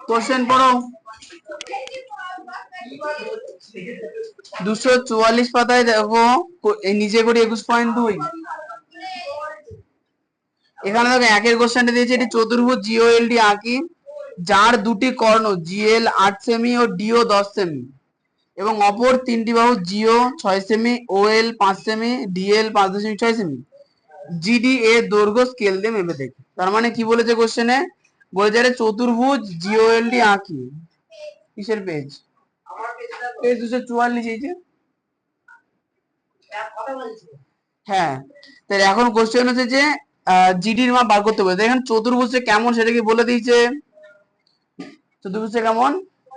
কোশ্চেন পড়ো। 244 পাতায় দেখো, নিচে করি 21.2, এখানে দেখো একের কোশ্চেনটা দিয়েছে, এটি চতুর্ভুজ জিওএলডি আঁকি, যার দুটি কর্ণ জিএল 8 সেমি ও ডিও 10 সেমি এবং অপর তিনটি বাহু Jio 6 semi, OL 5 semi, DL 5.6 semi, GD এর দৈর্ঘ্য স্কেল দিয়ে মেপে দেখি। তার মানে কি বলেছে কোশ্চেনে, বলেছে আরে চতুর্ভুজ জিওএলডি আঁকি, কিসের পেজ? পেজ 244 এই যে। হ্যাঁ, তাহলে এখন কোশ্চেন হচ্ছে যে জিডির মাপ বার করতে বলেছে, এখানে চতুর্ভুজে কেমন সেটা কি বলে দিয়েছে, চতুর্ভুজে কেমন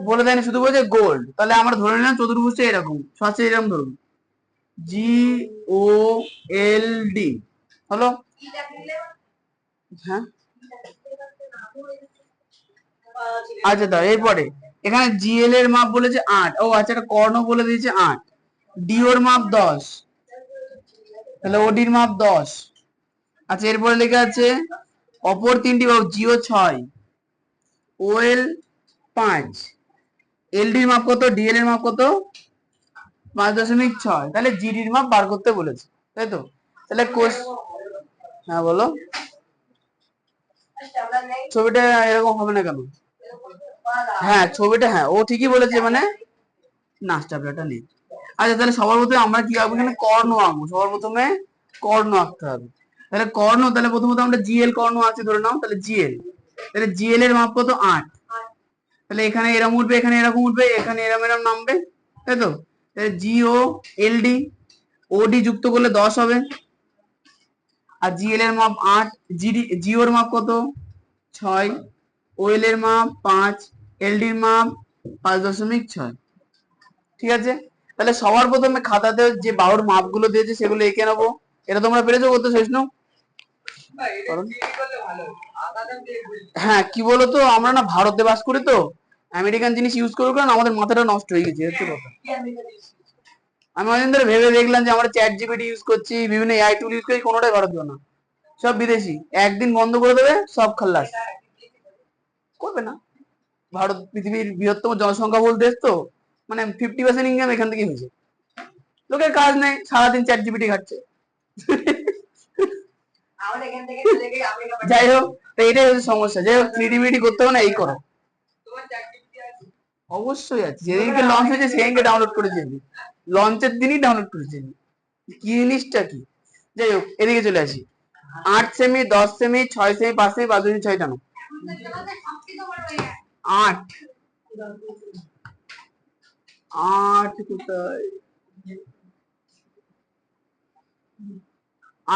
বলে দেয়নি, শুধু বলেছে গোল্ড, তাহলে আমরা ধরে নিলাম চতুর্ভুজটা এরকম, সবচেয়ে এরকম ধরুন জি ও এল ডি হলো, হ্যাঁ আচ্ছা দাও, এরপরে এখানে জিএল এর মাপ বলেছে 8, ও আচ্ছা একটা কর্ণ বলে দিয়েছে 8, ডিওর মাপ 10, তাহলে ওডির মাপ 10, আচ্ছা এরপরে লেখা আছে অপর তিনটি বাহু জিও 6, ওএল 5, এলডির মাপ কত, ডিএল এর মাপ কত 5.6, তাহলে জিডির মাপ বার করতে বলেছে, তাই তো? তাহলে হ্যাঁ বলো, ছবিটা এরকম হবে না কেন? হ্যাঁ ছবিটা, হ্যাঁ ও ঠিকই বলেছে, মানে না স্ট্যাপলারটা নেই। আচ্ছা তাহলে সবার প্রথমে আমরা কি আঁকবো, এখানে কর্ণ আঁকবো, সবার প্রথমে কর্ণ আঁকতে হবে, তাহলে কর্ণ, তাহলে প্রথমত আমরা জিএল কর্ণ আছে ধরে নাও, তাহলে জিএল, তাহলে জিএল এর মাপ কত 8, তাহলে এখানে এরকম উঠবে, এখানে এরকম উঠবে, এখানে এরকম এরকম নামবে, তাই তো? তাহলে জিও এলডি, ওডি যুক্ত করলে 10 হবে, আর জিএল এর মাপ 8, জিডি জিওর মাপ কত 6, ওএল এর মাপ 5, এলডির মাপ 5.6, ঠিক আছে? তাহলে সবার প্রথমে খাতাতে যে বাহুর মাপগুলো দিয়েছে সেগুলো এঁকে নেবো, এটা তোমরা পেরেছো করতে শেষনু? হ্যাঁ কি বলতো, আমরা না ভারতে বাস করি তো, আমেরিকান জিনিস ইউজ করবো কারণ আমাদের মাথাটা নষ্ট হয়ে গেছে, হচ্ছে কথা। আমি অনেকদিন ধরে ভেবে দেখলাম যে আমরা চ্যাট জিপিটি ইউজ করছি, বিভিন্ন এআই টুল ইউজ করছি, কোনোটাই ভারতীয় না, সব বিদেশি, একদিন বন্ধ করে দেবে সব খাল্লাস, করবে না। ভারত পৃথিবীর বৃহত্তম জনসংখ্যা বল দেশ তো, মানে 50% ইনকাম এখান থেকেই হয়েছে, লোকের কাজ নেই, সারাদিন চ্যাট জিপিটি ঘাটছে। যাই হোক, তো এটাই হচ্ছে সমস্যা। যাই হোক, 3D মিডি করতে হবে না, এই করো। অবশ্যই আছে, যেদিনকে লঞ্চ হয়েছে সেদিনকে ডাউনলোড করেছি আমি, লঞ্চের দিনই ডাউনলোড করেছি। কি জিনিসটা কি? যাই হোক, এদিকে চলে আসি। 8 semi, 10 semi, 6 semi, 5 semi, 5 semi, 6 টানো। 8 8 কোথায়?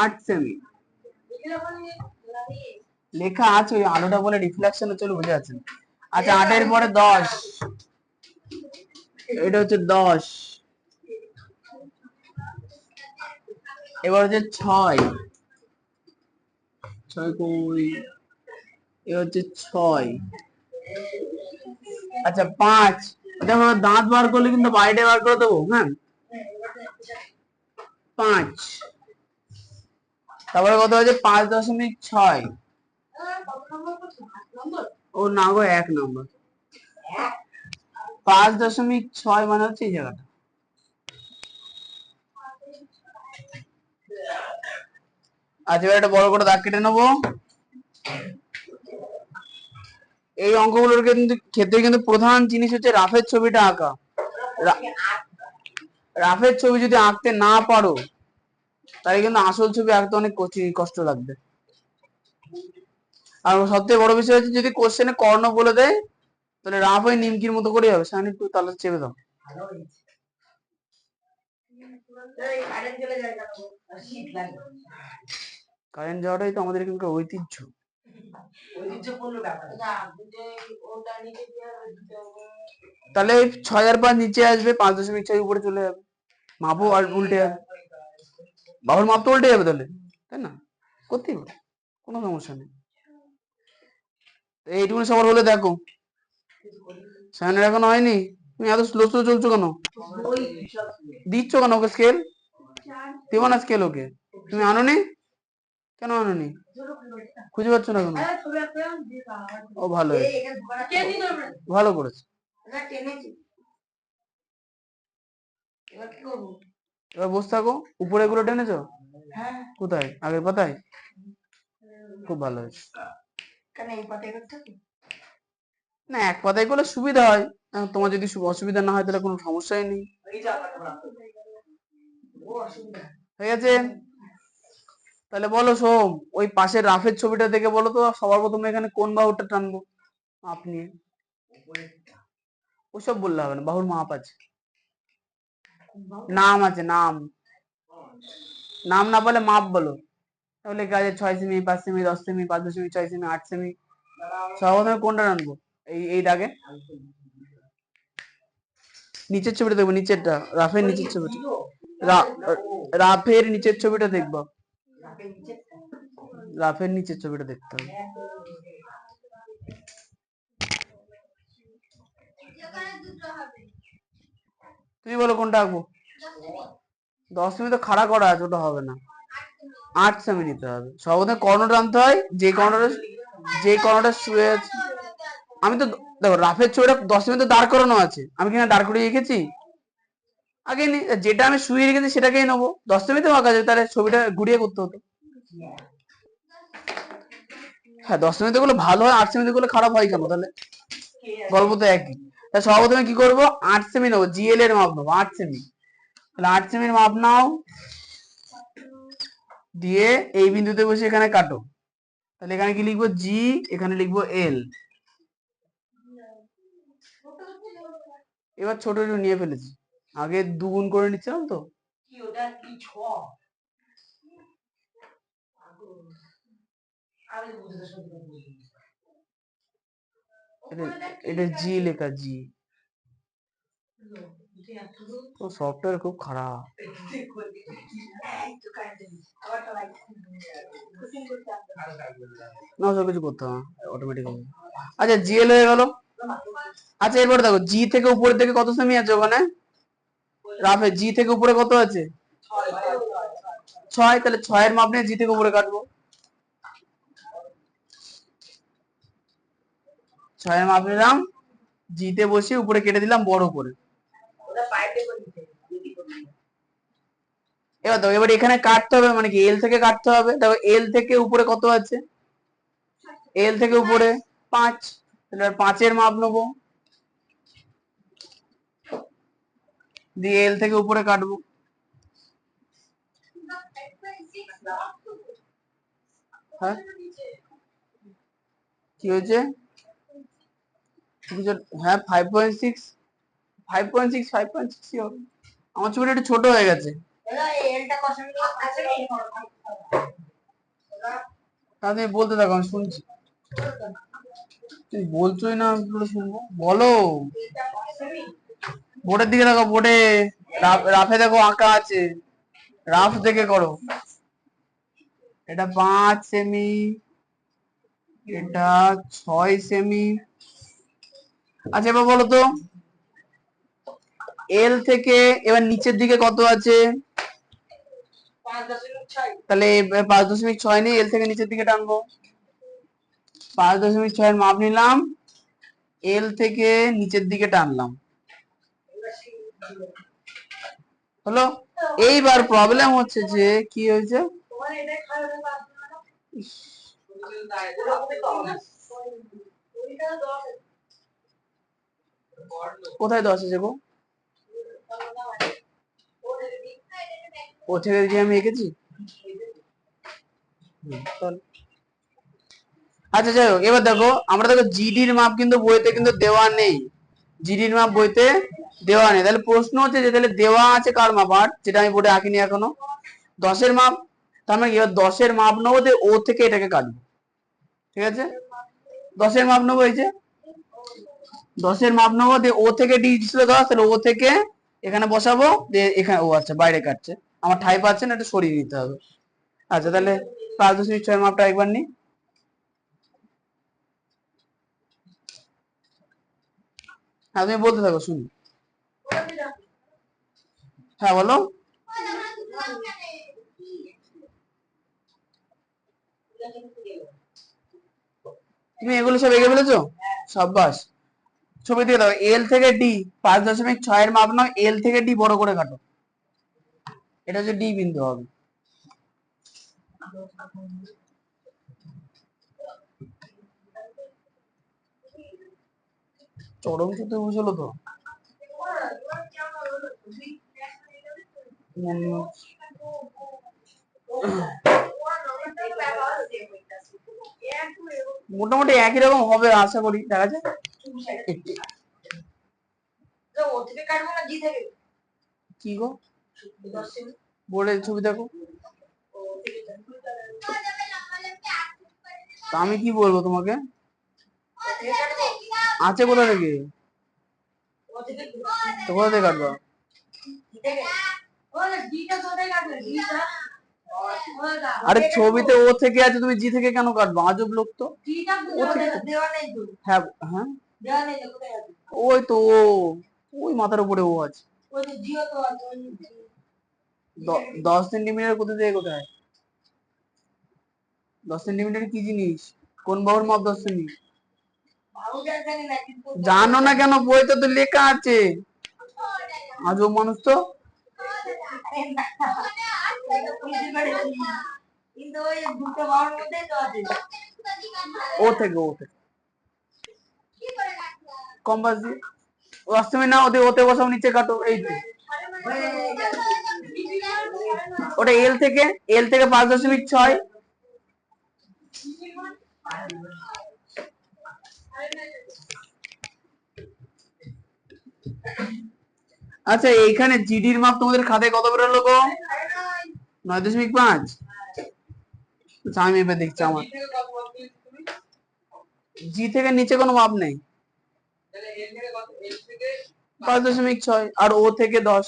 8 সেমি লেখা আছে, ওই আলোটা বলে রিফ্লেকশন হচ্ছে, বুঝে আছেন। আচ্ছা, 8-এর পরে 10, এটা হচ্ছে 10। এবার হচ্ছে 6, 6 কই? এ হচ্ছে 6। আচ্ছা, 5, এটা আমরা দাঁত বার করলে কিন্তু বাইরে বার করে দেবো, হ্যাঁ। 5, তারপরে কত হচ্ছে? 5.6। ও না গো, 1 নম্বর। 5.6 মানে হচ্ছে এই জায়গাটা। আচ্ছা, এবার একটা বড় করে দাগ কেটে নেবো। এই অঙ্কগুলোর কিন্তু ক্ষেত্রে কিন্তু প্রধান জিনিস হচ্ছে রাফের ছবিটা আঁকা। রাফের ছবি যদি আঁকতে না পারো, তাহলে কিন্তু আসল ছবি আঁকতে অনেক কষ্ট লাগবে। আর সবথেকে বড় বিষয় হচ্ছে, যদি কোশ্চেনে কর্ণ বলে দেয়, তাহলে রাফ ওই নিমকির মতো করেই হবে। সামনে একটু তাহলে চেপে দাও। কারেন্ট যাওয়াটাই তো আমাদের এখানকার ঐতিহ্য। তাহলে 6 আর 5 নিচে আসবে, 5.6 উপরে চলে যাবে, মাপও আর উল্টে যাবে। বাহুর মাপ তো উল্টে যাবে তাহলে, তাই না? করতেই পারে, কোনো সমস্যা নেই। এইটুকুনি সবার হলে দেখো, সায়নের এখনো হয়নি। তুমি এত স্লো স্লো চলছো কেন? দিচ্ছ কেন ওকে স্কেল? দেবো না স্কেল ওকে। তুমি আনোনি কেন? আনোনি, খুঁজে পাচ্ছ না কেন? ও ভালো হয়েছে, ভালো করেছে। এবার বসে থাকো। উপরে গুলো টেনেছো? কোথায়? আগের পাতায়? খুব ভালো হয়েছে। না, এক পাতায় করলে সুবিধা হয়। তোমার যদি অসুবিধা না হয়, তাহলে কোনো সমস্যাই নেই। হয়ে গেছে? তাহলে বলো সোম, ওই পাশের রাফের ছবিটা দেখে বলো তো, সবার প্রথমে এখানে কোন বাহুটা টানবো মাপ নিয়ে? ওসব বললে হবে না, বাহুর মাপ আছে, নাম আছে, নাম। নাম না বলে মাপ বলো। তাহলে লেখা আছে 6 semi, 5 semi, 10 semi, 5.6 6 semi, 8 semi. সবার প্রথমে কোনটা টানবো? এই দাগে নিচের ছবিটা দেখবো, নিচেরটা, রাফের নিচের ছবিটা। রাফের নিচের ছবিটা দেখবো, রাফের নিচের ছবিটা দেখতে হবে। তুমি বলো কোনটা আঁকবো? 10 সেমি তো খাড়া করা আছে, ওটা হবে না। 8 সেমি নিতে হবে। সর্বপ্রথমে কর্ণ টানতে হয়, যে কর্ণটা শুয়ে আছে। আমি তো দেখো, রাফের ছবিটা 10 সেমি তো দাঁড় করানো আছে, আমি কিনা দাঁড় করিয়ে রেখেছি আগে। যেটা আমি শুয়ে রেখেছি সেটাকেই নেবো। 10 সেমি তো আঁকা যাবে, তাহলে ছবিটা ঘুরিয়ে করতে হতো। হ্যাঁ, 10 সেমি তো গুলো ভালো হয়, 8 সেমি তো গুলো খারাপ হয় কেন? তাহলে গল্প তো একই। তাহলে সর্বপ্রথমে কি করবো? 8 সেমি নেবো, জিএল এর মাপ নেবো 8 সেমি। তাহলে 8 সেমির মাপ নাও, দিয়ে এই বিন্দুতে বসে এখানে কাটো। তাহলে এখানে কি লিখবো? জি, এখানে লিখবো এল। এবার ছোট ছোট নিয়ে ফেলেছি, আগে দুগুণ করে নিচ্ছিলাম তো। এটা জি লেখা, জি। তো সফটওয়্যার খুব খারাপ। না, সব কিছু করতে হবে অটোমেটিক হবে। আচ্ছা, জিএল হয়ে গেল। আচ্ছা, এরপর দেখো, জি থেকে উপরের দিকে কত সেমি আছে ওখানে রাফে? জি থেকে উপরে কত আছে? 6। তাহলে 6 এর মাপ নিয়ে জি থেকে উপরে কাটবো। 6 এর মাপ নিলাম, জিতে বসে উপরে কেটে দিলাম বড় করে। এবার দেখো, এবার এখানে কাটতে হবে, মানে কি এল থেকে কাটতে হবে। দেখো এল থেকে উপরে কত আছে, এল থেকে উপরে 5, তাহলে 5-এর মাপ নেবো, দিয়ে এল থেকে উপরে কাটবো। হ্যাঁ কি হয়েছে, হ্যাঁ 5.6, 5.6, 5.6 হবে। আমার ছবিটা একটু ছোট হয়ে গেছে, তুমি বলতে থাকো আমি শুনছি। তুমি বলছোই না, আমি পুরো শুনবো, বলো। বোর্ডের দিকে দেখো, বোর্ডে রাফে দেখো আঁকা আছে, রাফ দেখে করো। এটা 5 সেমি, এটা 6 সেমি। আচ্ছা এবার বলো তো, এল থেকে এবার নিচের দিকে কত আছে, তাহলে 5.6 নেই, এল থেকে নিচের দিকে টানবো। 5.6 মাপ নিলাম, এল থেকে নিচের দিকে টানলাম, হলো। এইবার প্রবলেম হচ্ছে যে কি হয়েছে, কোথায় 10 আছে গো, ও থেকে যে আমি এঁকেছি। আচ্ছা যাই হোক, এবার দেখো আমরা দেখো জিডির মাপ কিন্তু বইতে কিন্তু দেওয়া নেই, জিডির মাপ বইতে দেওয়া নেই। তাহলে প্রশ্ন হচ্ছে যে তাহলে দেওয়া আছে কার মাপ, 8, যেটা আমি বোর্ডে আঁকিনি এখনো, 10-এর মাপ। তার মানে এবার 10-এর মাপ নেবো, যে ও থেকে এটাকে কাটবো, ঠিক আছে। 10-এর মাপ নেবো, এই যে 10-এর মাপ নেবো, দিয়ে ও থেকে ডি ছিল 10, তাহলে ও থেকে এখানে বসাবো, দিয়ে এখানে, ও আচ্ছা বাইরে কাটছে, আমার ঠাই পাচ্ছে না, এটা সরিয়ে দিতে হবে। আচ্ছা তাহলে 5.6 মাপটা একবার নি। হ্যাঁ তুমি বলতে থাকো শুনি। হ্যাঁ বলো। তুমি এগুলো সব এঁকে ফেলেছো, সাব্বাস। ছবি দিয়ে দাও, এল থেকে ডি 5.6-এর মাপ নাও, এল থেকে ডি বড় করে কাটো, এটা হচ্ছে ডি বিন্দু হবে। চরম চতুর্ভুজ হলো তো। মোটামুটি একই রকম হবে আশা করি, দেখা যাক। কি গো, বোর্ডের ছবি দেখো, তা আমি কি বলবো তোমাকে, আছে কোথা থেকে, তো কোথা থেকে কাটবা। আরে ছবিতে ও থেকে আছে, তুমি জি থেকে কেন কাটবা, আজব লোক তো। ও থেকে হ্যাঁ হ্যাঁ, ওই তো ও, ওই মাথার উপরে ও আছে। 10 সেন্টিমিটার কোথা থেকে কোথায়, 10 সেন্টিমিটার কি জিনিস, কোন বাহুর মাপ 10 সেমি, জানো না কেন, বইতে তো লেখা আছে, আজব মানুষ তো। ও থেকে, ও থেকে কম্পাস দিয়ে 10 সেমি না, ওতে ওতে বসাও, নিচে কাটো, এই তো। ওটা এল থেকে, এল থেকে 5.6। আচ্ছা এইখানে জিডির মাপ তোমাদের খাতায় কত বেরোলো গো, 9.5। আচ্ছা আমি এবার দেখছি, আমার জি থেকে নিচে কোনো মাপ নেই, 5.6, আর ও থেকে 10।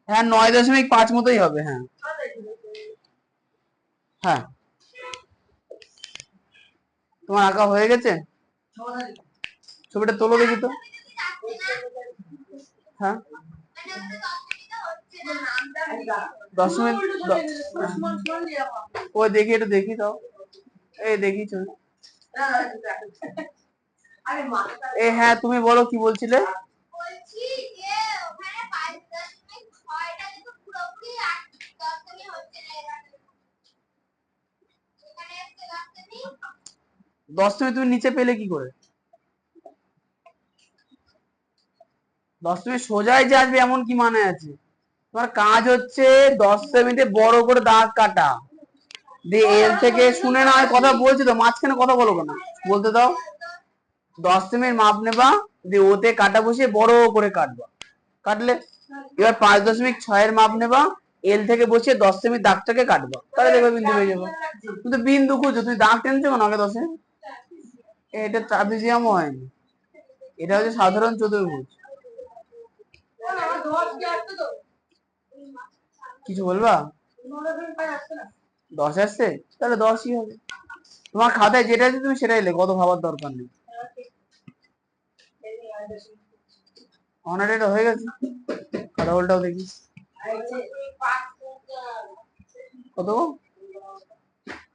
হ্যাঁ 9.5 মতোই হবে, হ্যাঁ হ্যাঁ। তোমার আঁকা হয়ে গেছে, ছবিটা তোলো দেখি তো। হ্যাঁ 10 মিনিট, ওই দেখি, এটা দেখি দাও, এই দেখি ছবি। এ হ্যাঁ তুমি বলো কি বলছিলে। 10 সেমি তুমি নিচে পেলে কি করে? 10 সেমি সোজাই যে আসবে এমন কি মানে আছে? তোমার কাজ হচ্ছে 10 সেমিতে বড় করে দাগ কাটা, দিয়ে এল থেকে শুনে না কথা বলছি তো, মাঝখানে কথা বলো কেন, বলতে দাও। 10 সেমির মাপ নেবা, দিয়ে ওতে কাটা বসিয়ে বড় করে কাটবা, কাটলে এবার 5.6 মাপ নেবা, এল থেকে বসিয়ে 10 সেমি দাগটাকে কাটবা, তাহলে দেখবে বিন্দু হয়ে যাবে। কিন্তু বিন্দু খুঁজো, তুমি দাগ টেনছো কেন আগে 10-এ? এটা ট্রাপিজিয়ামও হয়নি, এটা হচ্ছে সাধারণ চতুর্ভুজ। কিছু বলবা? 10 আসছে, তাহলে 10ই হবে। তোমার খাতায় যেটা আছে তুমি সেটাই লেখো, অত ভাবার দরকার নেই। অনারেটা হয়ে গেছে, খাতা বলটাও দেখি কত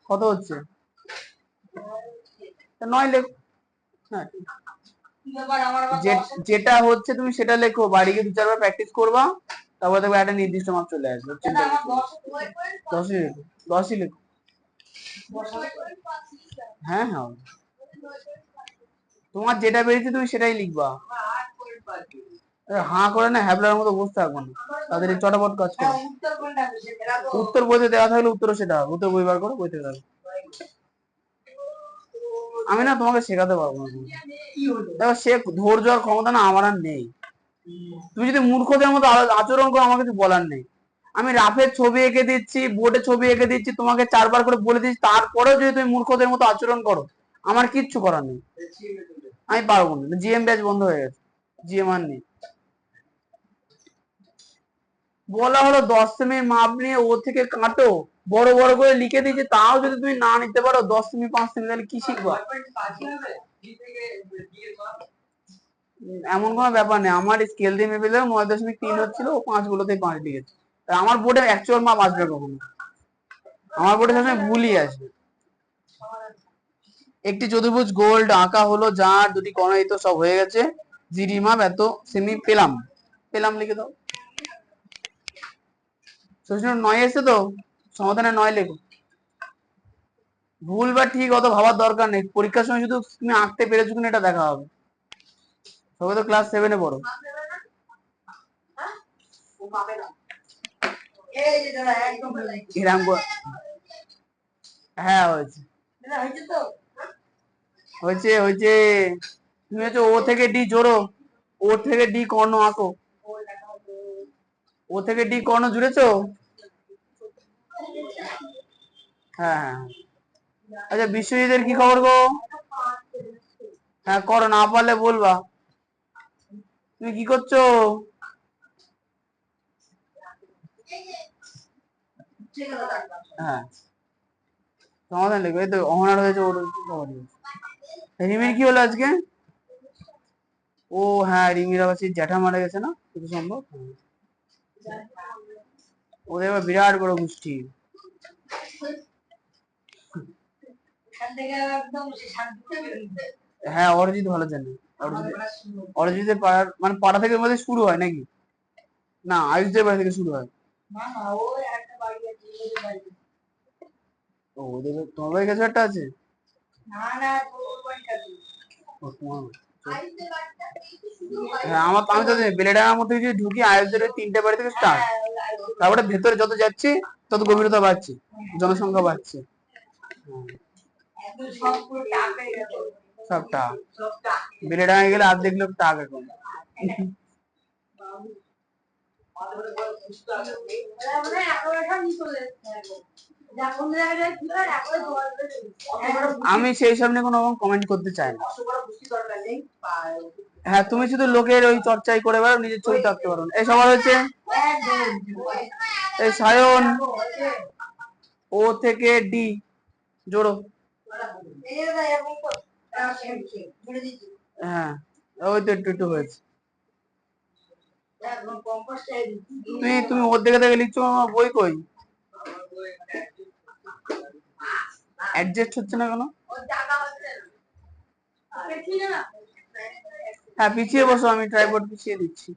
কত হচ্ছে, 9 লেখো। হ্যাঁ, যেটা হচ্ছে তুমি সেটা লেখো, বাড়ি গিয়ে 2-4 বার প্র্যাকটিস করবা, তারপর দেখবে একটা নির্দিষ্ট মাপ চলে আসবে। 10ই লেখো, 10ই লেখো। হ্যাঁ হ্যাঁ, তোমার যেটা বেরিয়েছে তুমি সেটাই লিখবা, হাঁ করে না হ্যাবলার মতো বসে থাকবো না, তাদের চটাপট কাজ করো। উত্তর বইতে দেওয়া থাকলে উত্তরও সেটা হবে, উত্তর বই বার করো, বইতে দেওয়া। আমি না তোমাকে শেখাতে পারবো না, দেখো সে ধৈর্য আর ক্ষমতা না আমার আর নেই। তুমি যদি মূর্খদের মতো আচরণ করো আমার কিছু বলার নেই। আমি রাফের ছবি এঁকে দিচ্ছি, বোর্ডে ছবি এঁকে দিচ্ছি, তোমাকে 4 বার করে বলে দিচ্ছি, তারপরেও যদি তুমি মূর্খদের মতো আচরণ করো আমার কিচ্ছু করার নেই, আমি পারবো না। জিএম ব্যাচ বন্ধ হয়ে গেছে, জিএম আর নেই। বলা হলো 10 সেমি মাপ নিয়ে ও থেকে কাটো, বড় বড় করে লিখে দিয়েছে, তাও যদি তুমি না নিতে পারো 10 সেমি 5 সেমি, তাহলে কি শিখবা? এমন কোনো ব্যাপার নেই, আমার স্কেল দিয়ে মেপে দিলাম 9.3 হচ্ছিল, ও 5 গুলোতে 5 লিখেছে। আমার বোর্ডে অ্যাকচুয়াল মাপ আসবে কখনো? আমার বোর্ডে সবসময় ভুলই আসবে। একটি চতুর্ভুজ গোল্ড আঁকা হলো, যার দুটি কোণ, এই তো সব হয়ে গেছে। জিডি মাপ এত সেমি পেলাম, পেলাম লিখে দাও। সূচনা 9 এসে তো, সমাধানে 9 লেখো। ভুল বা ঠিক অত ভাবার দরকার নেই, পরীক্ষার সময় শুধু তুমি আঁকতে পেরেছো কিনা এটা দেখা হবে। সবাই তো ক্লাস 7-এ পড়ো। হ্যাঁ হয়েছে, হয়েছে হয়েছে। তুমি হচ্ছে ও থেকে ডি জোড়ো, ও থেকে ডি কর্ণ আঁকো, ও থেকে ডি কর্ণ জুড়েছো? হ্যাঁ হ্যাঁ। আচ্ছা বিশ্বজিতের কি খবর গো? হ্যাঁ করো, না পারলে বলবা। তুমি কি করছো? হ্যাঁ সমাধান লিখবে, এই তো অহনার হয়েছে, ওর কি খবর? রিমির কি হলো আজকে? ও হ্যাঁ, রিমির আবার সেই জ্যাঠা মারা গেছে না, কিছু সম্ভব। ওদের এবার বিরাট বড় গোষ্ঠী। হ্যাঁ অরিজিৎ ভালো জানে, অরিজিতের পাড়ার মানে পাড়া থেকে মধ্যে শুরু হয় নাকি? না আয়ুষদের বাড়ি থেকে শুরু হয়। ও ওদের তোমার বাড়ির কাছে একটা আছে? ও, তোমার হ্যাঁ আমার, আমি তো বেলেডাঙ্গার মধ্যে যদি ঢুকি, আয়ুষদের ওই 3টে বাড়ি থেকে স্টার্ট, তারপরে ভেতরে যত যাচ্ছি তত গভীরতা বাড়ছে, জনসংখ্যা বাড়ছে। সব টাক, বেলেডাঙ্গায় গেলে অর্ধেক লোক টাক এখন। আমি সেই সামনে কোনো কমেন্ট করতে চাই না। হ্যাঁ তুমি শুধু লোকের ওই চর্চাই করে বেড়াও, নিজের ছবি থাকতে পারো না। এই সবার হচ্ছে, এই সায়ন ও থেকে ডি জোড়ো। হ্যাঁ ওই তো একটু একটু হয়েছে। তুমি তুমি ওর দেখে দেখে লিখছো, আমার বই কই? অ্যাডজাস্ট হচ্ছে না কেন? হ্যাঁ পিছিয়ে বসো, আমি ট্রাইপড পিছিয়ে দিচ্ছি।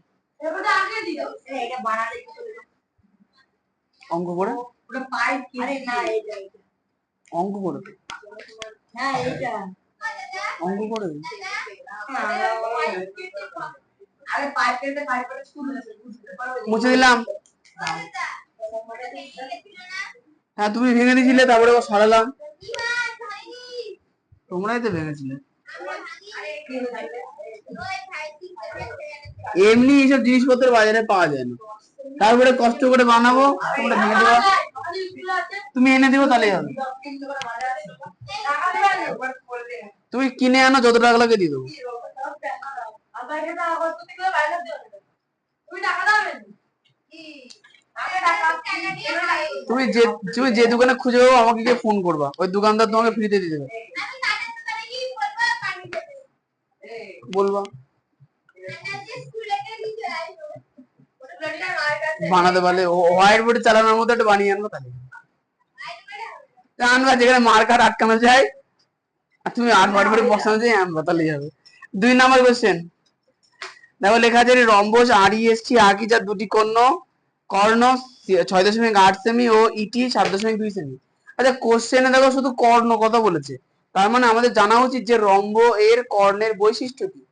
অঙ্ক করে, অঙ্ক করে অঙ্ক করে মুছে দিলাম। হ্যাঁ তুমি ভেঙে দিয়েছিলে, তারপরে সরালাম। তোমরাই তো ভেঙেছিলে। এমনি এইসব জিনিসপত্র বাজারে পাওয়া যায় না, তারপরে কষ্ট করে বানাবো, তোমরা ভেঙে দেবা। তুমি এনে দিবো তাহলেই হবে। তুমি কিনে আনো, যত টাকা লাগে দিয়ে দেবো। তুমি যে দোকানে খুঁজে পাবো আমাকে গিয়ে ফোন করবা, ওই দোকানদার তোমাকে ফ্রিতে দিয়ে দেবে। বলবা বানাতে পারলে হোয়াইট বোর্ডে চালানোর মতো একটা বানিয়ে আনবো, তাহলে আনবা যেখানে মার্কার আটকানো যায়, আর তুমি হোয়াইট বোর্ডে বসানো যায় আনবা, তাহলেই হবে। 2 নাম্বার কোশ্চেন দেখো, লেখা আছে রম্বস REST আকিজার দুটি কর্ণ 6.8 সেমি ও ইটি 7.2 সেমি। আচ্ছা কোশ্চেনে দেখো শুধু কর্ণ কথা বলেছে, তার মানে আমাদের জানা উচিত যে রম্ব এর কর্ণের বৈশিষ্ট্য কি।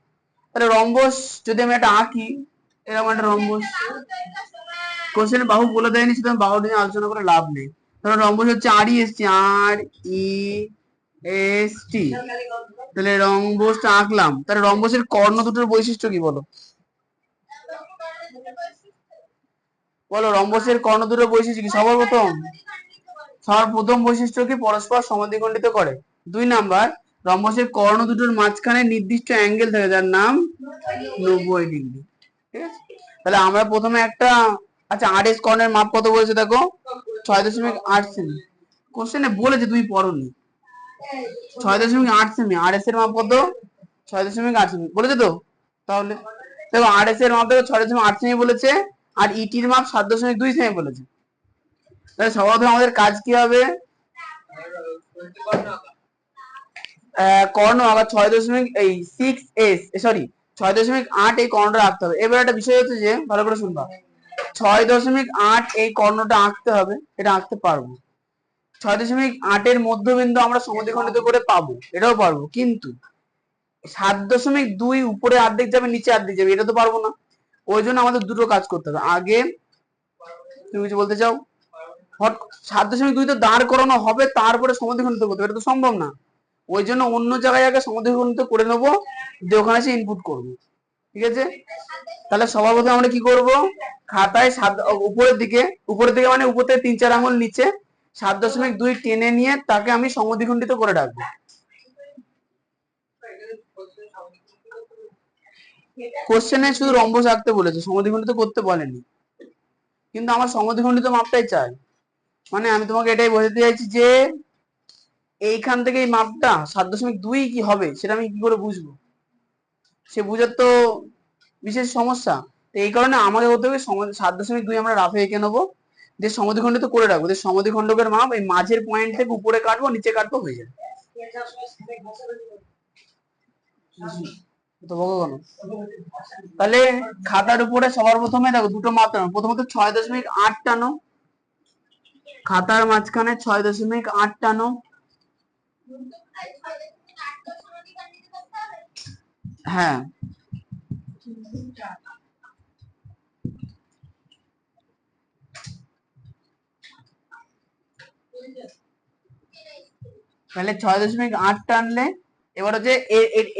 তাহলে রম্বস যদি আমি একটা আঁকি, এরকম একটা রম্বস, কোশ্চেনে বাহু বলে দেয়নি, শুধু বাহু নিয়ে আলোচনা করে লাভ নেই। ধরো রম্বস হচ্ছে REST, তাহলে রম্বসটা আঁকলাম, তাহলে রম্বসের কর্ণ দুটোর বৈশিষ্ট্য কি বলো? বলো রম্বসের কর্ণ দুটোর বৈশিষ্ট্য কি? সর্বপ্রথম বৈশিষ্ট্য কি? পরস্পর সমদ্বিখণ্ডিত করে। 2 নাম্বার, রম্বসের কর্ণ দুটোর মাঝখানে নির্দিষ্ট অ্যাঙ্গেল থাকে যার নাম 90 ডিগ্রি। ঠিক আছে, তাহলে আমরা প্রথমে একটা, আচ্ছা RS কর্ণের মাপ কত বলেছে দেখো, 6.8 সেমি। কোশ্চেনে বলেছে, তুমি পড়োনি। 6.8 সেমি, RS এর মাপ কত? 6.8 সেমি বলেছে তো। তাহলে দেখো RS এর মাপ দেখো 6.8 সেমি বলেছে, আর ইটির মাপ 7.2 সেমি বলেছে। তাহলে সর্বপ্রথম আমাদের কাজ কি হবে? কর্ণ আবার 6.8 এই কর্ণটা আঁকতে হবে। এবার একটা বিষয় হচ্ছে যে, ভালো করে শুনবা, 6.8 এই কর্ণটা আঁকতে হবে, এটা আঁকতে পারবো। 6.8 এর মধ্যবিন্দু আমরা সমদ্বিখণ্ডিত করে পাবো, এটাও পারবো, কিন্তু 7.2 উপরে অর্ধেক যাবে, নিচে অর্ধেক যাবে, এটা তো পারবো না। ওই জন্য আমাদের দুটো কাজ করতে হবে। আগে তুমি কিছু বলতে চাও? 7.2 তো দাঁড় করানো হবে, তারপরে সমদ্বিখণ্ডিত করতে হবে, এটা তো সম্ভব না। ওই জন্য অন্য জায়গায় আগে সমদ্বিখণ্ডিত করে নেবো, দিয়ে ওখানে এসে ইনপুট করবো। ঠিক আছে, তাহলে সবার প্রথমে আমরা কি করব? খাতায় উপরের দিকে মানে উপর থেকে 3-4 আঙুল নিচে 7.2 টেনে নিয়ে তাকে আমি সমদ্বিখণ্ডিত করে রাখবো। কোশ্চেনে শুধু রম্বস আঁকতে বলেছে, সমদ্বিখণ্ডিত করতে বলেনি, কিন্তু আমার সমদ্বিখণ্ডিত মাপটাই চাই। মানে আমি তোমাকে এটাই বোঝাতে চাইছি যে এইখান থেকে এই মাপটা 7.2 কি হবে সেটা আমি কি করে বুঝবো, সে বুঝার তো বিশেষ সমস্যা। তো এই কারণে আমাদের হতে হবে 7.2 আমরা রাফে এঁকে নেবো, যে সমদ্বিখণ্ডিত করে রাখবো, যে সমদ্বিখণ্ডকের মাপ এই মাঝের পয়েন্ট থেকে উপরে কাটবো, নিচে কাটবো, হয়ে যাবে। তাহলে খাতার উপরে সবার প্রথমে দেখো দুটো মাপ টানো। প্রথমত 6.8 টানো, খাতার মাঝখানে 6.8 টানো। হ্যাঁ, তাহলে 6.8 টানলে এবার হচ্ছে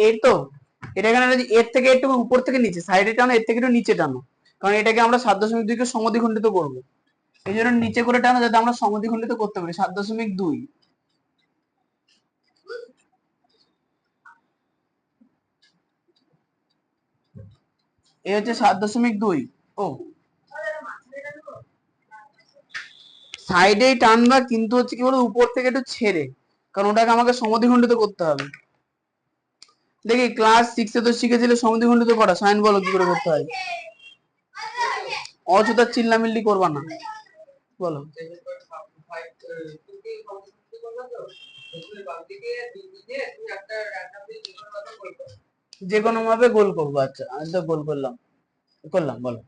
এর তো এটা এখানে এর থেকে একটু উপর থেকে নিচে সাইডে টানো, এর থেকে একটু নিচে টানো, কারণ এটাকে আমরা 7.2 কে সমদ্বিখণ্ডিত করবো। এই জন্য নিচে করে টানো যাতে আমরা সমদ্বিখণ্ডিত করতে পারি। 7.2 এই হচ্ছে 7.2। ও সাইডেই টানবা, কিন্তু হচ্ছে কি বলো, উপর থেকে একটু ছেড়ে, কারণ ওটাকে আমাকে সমদ্বিখণ্ডিত করতে হবে। দেখি ক্লাস 6 এ তো শিখেছিলে সমদ্বিখণ্ডিত করা, সাইন বলো কি করে করতে হয়। অযথা চিল্লামিল্লি করবা না, বলো। যে কোনো ভাবে গোল করবো। আচ্ছা আমি তো গোল করলাম বলো।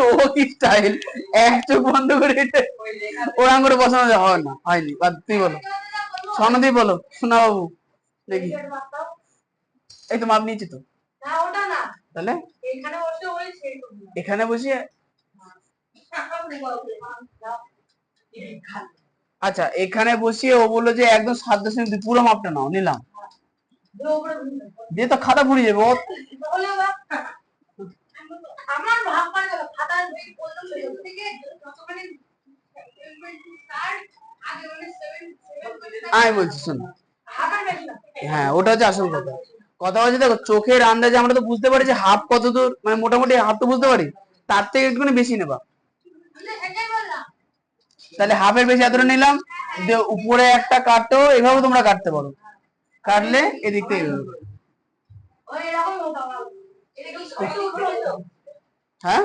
ও কি স্টাইল, এক চোখ বন্ধ করে ওরাম করে বসানো হয় না, হয়নি। তুই বলো, সনদীপ বলো, শোনা বাবু দেখি। এই তো মাপ নিয়েছি তো, তাহলে এখানে বসিয়ে, আচ্ছা এখানে বসিয়ে ও বললো যে একদম 7.2 পুরো মাপটা নাও, নিলাম। দিয়ে তো খাতা পুড়ে যাবে ও। আমি বলছি শোনো, হ্যাঁ ওটা হচ্ছে আসল কথা। কথা হচ্ছে দেখো, চোখের আন্দাজে আমরা তো বুঝতে পারি যে হাফ কত দূর, মানে মোটামুটি হাফ তো বুঝতে পারি, তার থেকে একটুখানি বেশি নেবা। তাহলে হাফের বেশি এতটা নিলাম, উপরে একটা কাটো, এভাবে তোমরা কাটতে পারো, কাটলে এদিক থেকে হ্যাঁ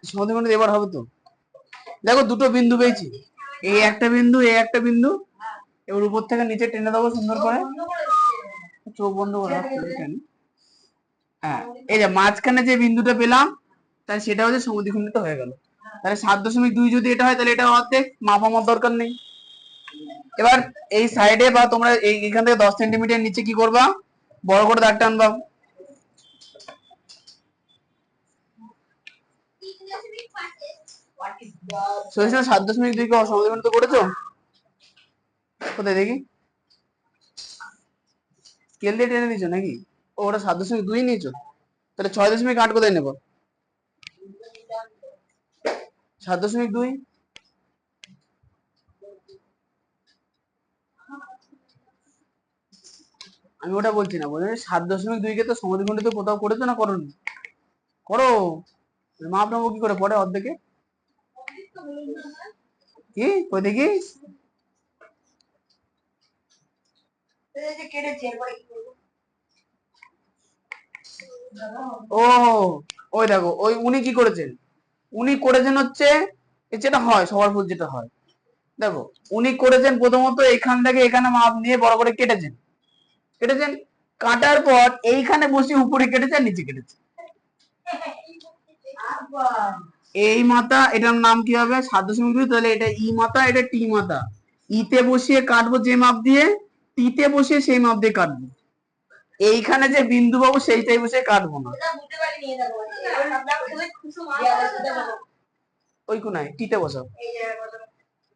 সমদ্বিখণ্ড এবার হবে তো। দেখো দুটো বিন্দু পেয়েছি, এই একটা বিন্দু, এই একটা বিন্দু, এবার উপর থেকে নিচে টেনে দেবো সুন্দর করে, চোখ বন্ধ করে। হ্যাঁ এই যে মাঝখানে যে বিন্দুটা পেলাম, তাহলে সেটা হচ্ছে সমদ্বিখণ্ডিত হয়ে গেল। তাহলে 7.2 যদি এটা হয়, তাহলে এটা অর্ধেক, মাপ আমার দরকার নেই। এবার এই সাইডে বা তোমরা এইখান থেকে 10 সেন্টিমিটার নিচে কি করবা, বড় করে দাগ টানবা। সরিষা 7.2 কে সমদ্বিখণ্ডিত করেছো কোথায় দেখি, স্কেল দিয়ে টেনে নিয়েছো নাকি? ওটা 7.2 নিয়েছো, তাহলে 6.8 কোথায় নেবো? 7.2, আমি ওটা বলছি না, বলছি 7.2 কে তো সমদ্বিখণ্ডিত কোথাও করেছো না করোনি? করো, মাপ নেবো কি করে পরে অর্ধেকে? কি কই দেখি, ও ওই দেখো, ওই উনি কি করেছেন, উনি করেছেন হচ্ছে যেটা হয় সবার ভুল যেটা হয়, দেখো উনি করেছেন প্রথমত এখান থেকে এখানে মাপ নিয়ে বড় করে কেটেছেন, কেটেছেন, কাটার পর এইখানে বসে উপরে কেটেছে আর নিচে কেটেছে। এই মাথা, এটার নাম কি হবে 7.2, তাহলে এটা ই মাথা, এটা টি মাথা। ইতে বসিয়ে কাটবো যে মাপ দিয়ে, টিতে বসিয়ে সেই মাপ দিয়ে কাটবো। এইখানে যে বিন্দু পাবো সেইটাই বসে কাটবো না, ওই কোনায় টিতে বসাও,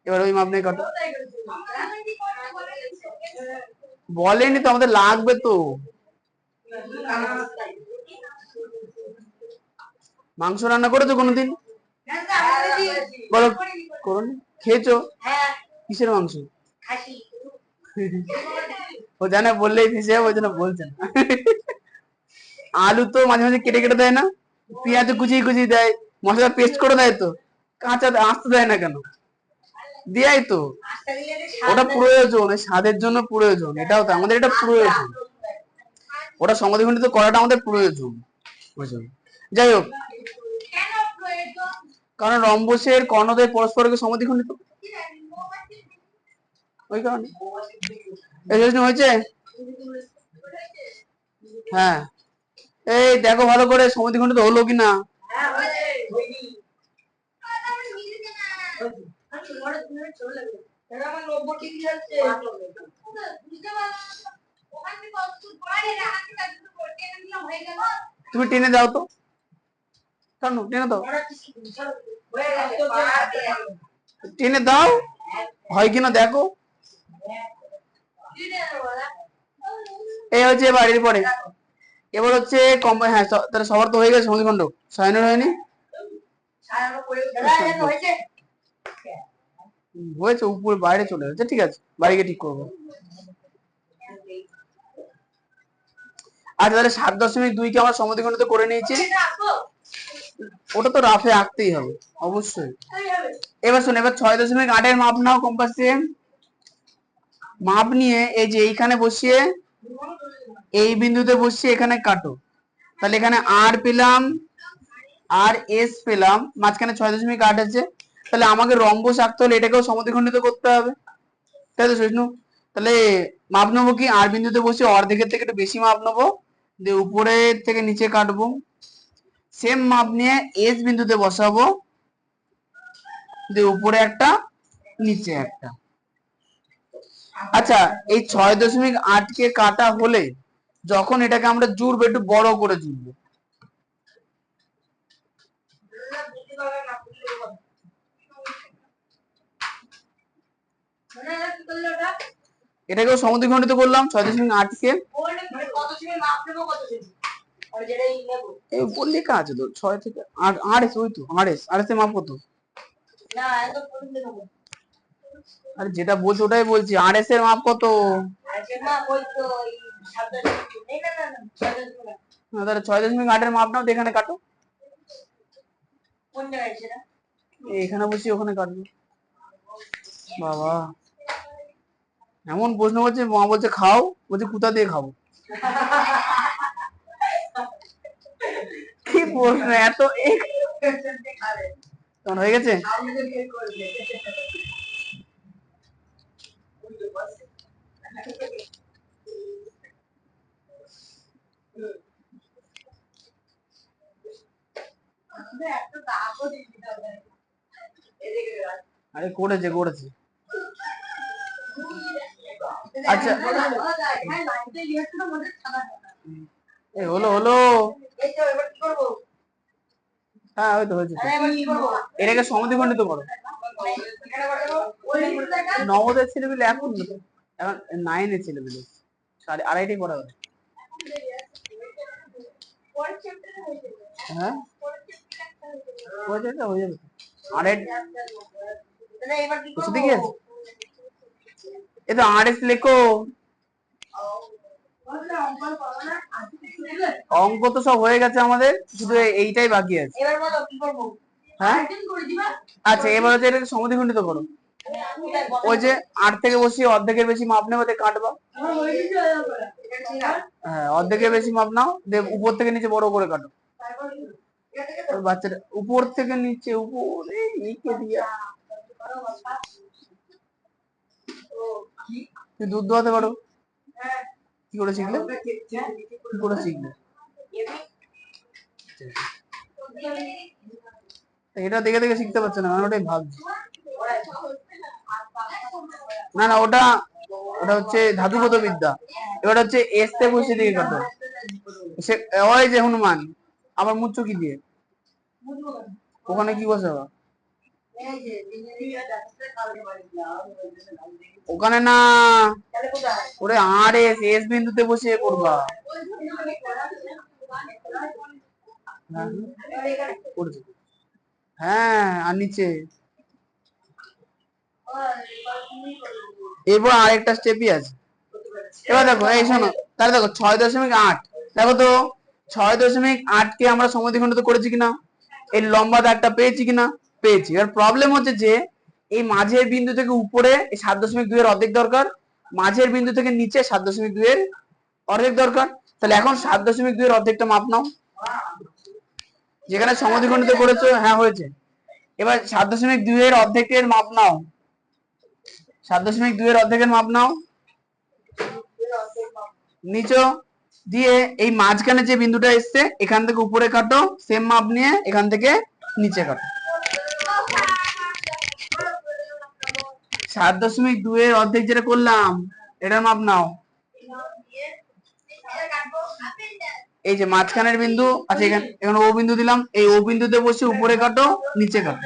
এবার ওই মাপ নিয়ে কাটো। বলেনি তো, আমাদের লাগবে তো। মাংস রান্না করেছো কোনোদিন? বলো, করোনি? খেয়েছো? কিসের মাংস? ও জানে বললেই ফেসে যাবে, ওই জন্য বলছেন। আলু তো মাঝে মাঝে কেটে কেটে দেয় না, পেঁয়াজ কুচিয়ে কুচিয়ে দেয়, মশলা পেস্ট করে দেয় তো, কাঁচা আস্তে দেয় না কেন? দেয় তো, ওটা প্রয়োজন, স্বাদের জন্য প্রয়োজন, এটাও তো আমাদের এটা প্রয়োজন, ওটা সমদ্বিখণ্ডিত করাটা আমাদের প্রয়োজন, বুঝলেন? যাই হোক, কারণ রম্বসের কর্ণদ্বয় পরস্পরকে সমদ্বিখণ্ডিত, ওই কারণে। হয়েছে? হ্যাঁ, এই দেখো ভালো করে সমদ্বিখণ্ডিত হলো কিনা। তুমি টেনে দাও তো, কেন টেনে দাও, টেনে দাও, হয় কিনা দেখো। এই হচ্ছে বাড়ির পরে, এবার হচ্ছে হ্যাঁ তাহলে সবার তো হয়ে গেছে সমদ্বিখণ্ড, সায়নের হয়নি? হয়েছে, উপরে বাইরে চলে যাচ্ছে, ঠিক আছে বাড়িকে ঠিক করবো। আচ্ছা তাহলে 7.2 কে আমরা সমদ্বিখণ্ডিত করে নিয়েছি, ওটা তো রাফে আঁকতেই হবে অবশ্যই। এবার শোন, এবার 6.8 এর মাপ নাও কম্পাস দিয়ে, মাপ নিয়ে এই যে এইখানে বসিয়ে, এই বিন্দুতে বসিয়ে এখানে কাটো, তাহলে এখানে আর পেলাম, আর এস পেলাম, মাঝখানে 6.8 আছে, তাহলে আমাকে রম্বস আঁকতে হলে এটাকেও সমদ্বিখণ্ডিত করতে হবে, তাই তো সৈষ্ণু? তাহলে মাপ নেবো কি, আর বিন্দুতে বসে অর্ধেকের থেকে একটু বেশি মাপ নেবো, দিয়ে উপরে থেকে নিচে কাটবো, সেম মাপ নিয়ে এস বিন্দুতে বসাবো, দিয়ে উপরে একটা নিচে একটা। আচ্ছা, এই 6.8 কে কাটা হলে যখন এটাকে আমরা জুড়বো, একটু বড় করে জুড়বো। এটাকেও সমদ্বিখণ্ডিত করলাম 6.8 কে। এই উপর লেখা আছে তো 6 থেকে 8, ওই তো আর এস এর মাপ কত? আরে যেটা বলছি ওটাই বলছি, আর এস এর মাপ কত? তাহলে 6.8 এর মাপ নাও, এখানে কাটো। এখানে বসি ওখানে কাটবো। বাবা এমন প্রশ্ন করছে, মা বলছে খাও, বলছে কোথা দিয়ে খাবো? কি প্রশ্ন এত! তখন হয়ে গেছে। আরে করেছে করেছে। আচ্ছা এই হলো হলো। হ্যাঁ ওই তো হয়েছে। এটাকে সমদ্বিখণ্ডিত করো। নবোদয়ের ছেলেপিলে এখন 9 এর ছেলেপিলে 2.5 করা হবে। হ্যাঁ হয়ে যাবে। এই তো আর এস লেখো। অঙ্ক তো সব হয়ে গেছে আমাদের, শুধু এইটাই বাকি আছে। হ্যাঁ আচ্ছা, এবার হচ্ছে এটাকে সমদ্বিখণ্ডিত করো। ওই যে 8 থেকে বসিয়ে অর্ধেকের বেশি মাপ নেবো, কাটবা। হ্যাঁ অর্ধেকের বেশি মাপ নাও, উপর থেকে নিচে বড় করে কাটো। বাচ্চাটা উপর থেকে নিচে উপরে তুই দুধ দোয়াতে পারো? কি করে শিখলে? কি করে শিখলে? এটা দেখে দেখে শিখতে পারছে না, মানে ওটাই ভাবছি। না না, ওটা হচ্ছে ধাতুগত বিদ্যা। এবার হচ্ছে এস তে বসে দিকে কাটো। ওই যে হনুমান, আবার মুচ্ছ কি দিয়ে? ওখানে কি বসাবো? ওখানে না, ওরে আর এস এস বিন্দুতে বসিয়ে করবা। হ্যাঁ আর নিচে। এরপর আরেকটা স্টেপই আছে। এবার দেখো, এই শোনো, তাহলে দেখো 6.8, দেখো তো 6.8 কে আমরা সমদ্বিখণ্ডিত করেছি কিনা? এই লম্বা দাগটা পেয়েছি কিনা? পেয়েছি। এবার প্রবলেম হচ্ছে যে এই মাঝের বিন্দু থেকে উপরে এই 7.2 এর অর্ধেক দরকার, মাঝের বিন্দু থেকে নিচে 7.2 এর অর্ধেক দরকার। তাহলে এখন 7.2 এর অর্ধেকটা মাপ নাও, যেখানে সমদ্বিখণ্ডিত করেছো। হ্যাঁ হয়েছে। এবার 7.2 এর অর্ধেকের মাপ নাও, 7.2 এর অর্ধেকের মাপ নাও, নিচে দিয়ে এই মাঝখানে যে বিন্দুটা এসছে এখান থেকে উপরে কাটো, সেম মাপ নিয়ে এখান থেকে নিচে কাটো। 7.2 এর অর্ধেক যেটা করলাম এটার মাপ নাও। এই যে মাঝখানের বিন্দু আছে, এখানে ও বিন্দু দিলাম, এই ও বিন্দুতে বসে উপরে কাটো, নিচে কাটো।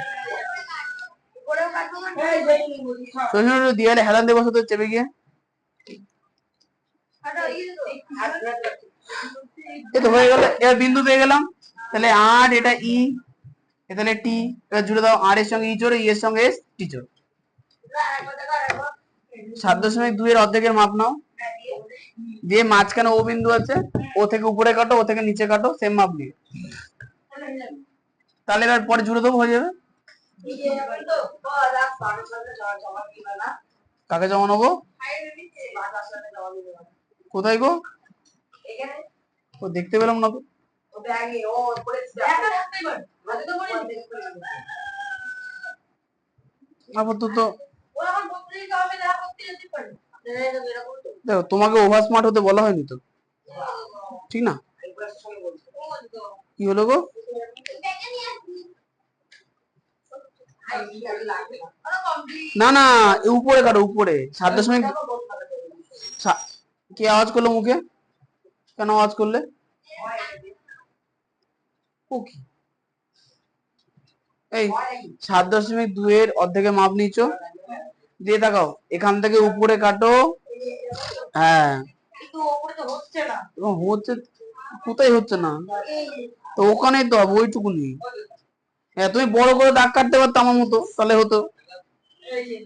দিয়ালে হেলান দিয়ে বসে তো চেপে গিয়ে। এই তো হয়ে গেল। এবার বিন্দু পেয়ে গেলাম, তাহলে আর এটা ই, তাহলে টি। এবার জুড়ে দাও, আর এর সঙ্গে ই জোড়, ই এর সঙ্গে এস, টি জোড়। 7.2 এর অর্ধেকের মাপ নাও, দিয়ে মাঝখানে ও বিন্দু আছে, ও থেকে উপরে কাটো, ও থেকে নিচে কাটো, সেম মাপ নিয়ে। তাহলে এবার পরে জুড়ে দেবো, হয়ে যাবে। কাকে জমা নেবো? কোথায় গো? ও দেখতে পেলাম না তো। দেখো, তোমাকে ওভার স্মার্ট হতে বলা হয়নি তো, ঠিক না? কি হলো গো? না না, উপরে কাটো, উপরে 7 দশমিক। কি আওয়াজ করলো মুখে? কেন আওয়াজ করলে? ও কি? এই 7.2 অর্ধেকে মাপ নিচ্ছ, দিয়ে দেখাও, এখান থেকে উপরে কাটো। হ্যাঁ হচ্ছে, কোথায় হচ্ছে না? তো ওখানেই তো হবে, ওইটুকুনি। হ্যাঁ, তুমি বড় করে দাগ কাটতে পারতো আমার মতো, তাহলে হতো।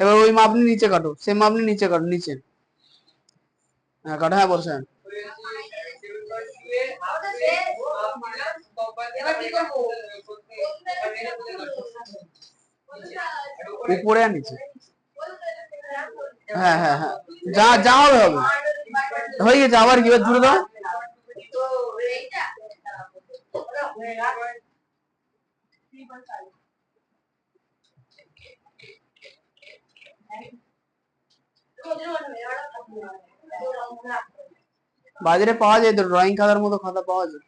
এবার ওই মাপ নিয়ে নিচে কাটো, সেম মাপ নিয়ে নিচে কাটো, নিচে। হ্যাঁ কাটো, হ্যাঁ বর্ষা। উপরে আর নিচে। হ্যাঁ হ্যাঁ হ্যাঁ, যা যা হবে হবে, হয়ে গেছে। আবার কি, এবার জুড়ে দাও। বাজারে পাওয়া যায় তো, ড্রয়িং খাতার মতো খাতা পাওয়া যায়।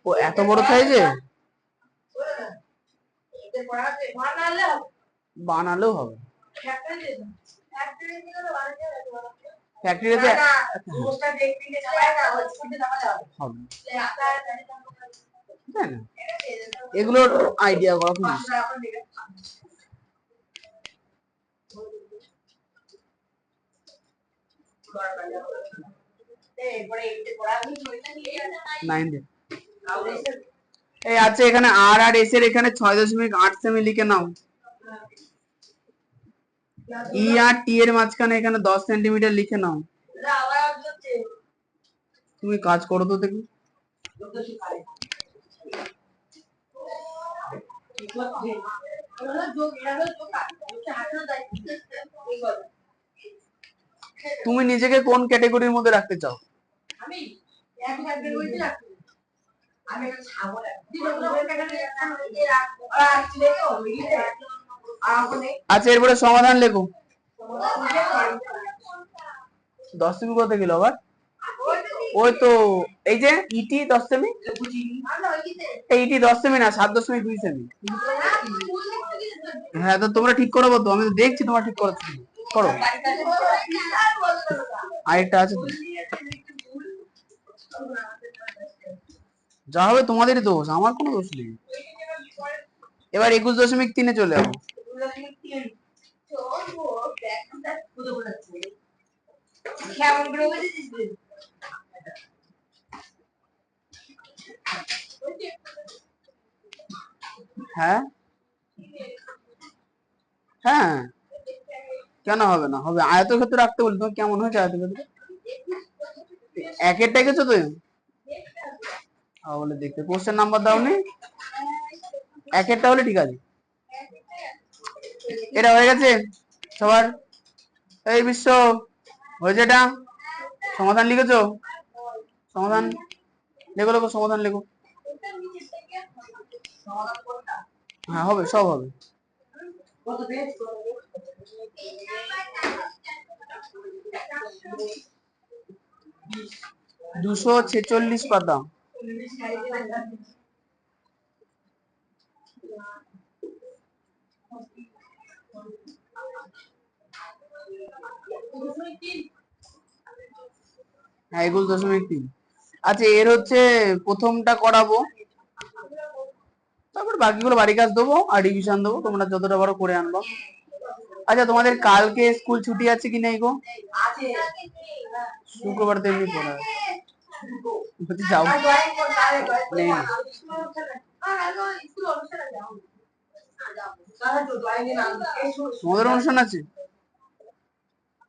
ও এত বড় সাইজে বানালেও হবে। ফ্যাক্টরিতে এগুলোর আইডিয়া করা খুব এই আছে এখানে আর আর এস এর এখানে 6.8 সেমি লিখে নাও। ই আর টি এর মাঝখানে এখানে 10 সেন্টিমিটার লিখে নাও। তুমি কাজ করো তো দেখি। তুমি নিজেকে কোন ক্যাটাগরির মধ্যে রাখতে চাও? আচ্ছা, এরপরে সমাধান লেখো। 10 সেমি কোথায় গেল আবার? ওই তো, এই যে ইটি 10 সেমি, এই ইটি 10 সেমি না, 7.2 সেমি। হ্যাঁ, তো তোমরা ঠিক করো তো, আমি তো দেখছি তোমরা ঠিক করো, করো। আরেকটা আছে তো, যা হবে তোমাদেরই দোষ, আমার কোনো দোষ নেই। এবার 21.3 চলে যাবো। হ্যাঁ হ্যাঁ, কেন হবে না? হবে, আয়তক্ষেত্র রাখতে বলি, তোমার কেমন হয়েছে আয়তক্ষেত্র? একেরটা গেছো তো, বলে দেখতে কোশ্চেন নাম্বার দাওনি, একেরটা হলে ঠিক আছে। এটা হয়ে গেছে সবার? এই বিশ্ব হয়েছে এটা? সমাধান লিখেছো? সমাধান লেখো, লেখো সমাধান লেখো। হ্যাঁ হবে, সব হবে। 246 পাতা। হ্যাঁ, 21.3। আচ্ছা, এর হচ্ছে প্রথমটা করাবো, তারপর বাকিগুলো বাড়ি কাজ দেবো আর রিভিশন দেবো, তোমরা যতটা পারো করে আনবো। আচ্ছা, তোমাদের কালকে স্কুল ছুটি আছে কি নেই গো? শুক্রবার তো এমনি পড়া যাও নেই না। তোমাদের অনুষ্ঠান আছে?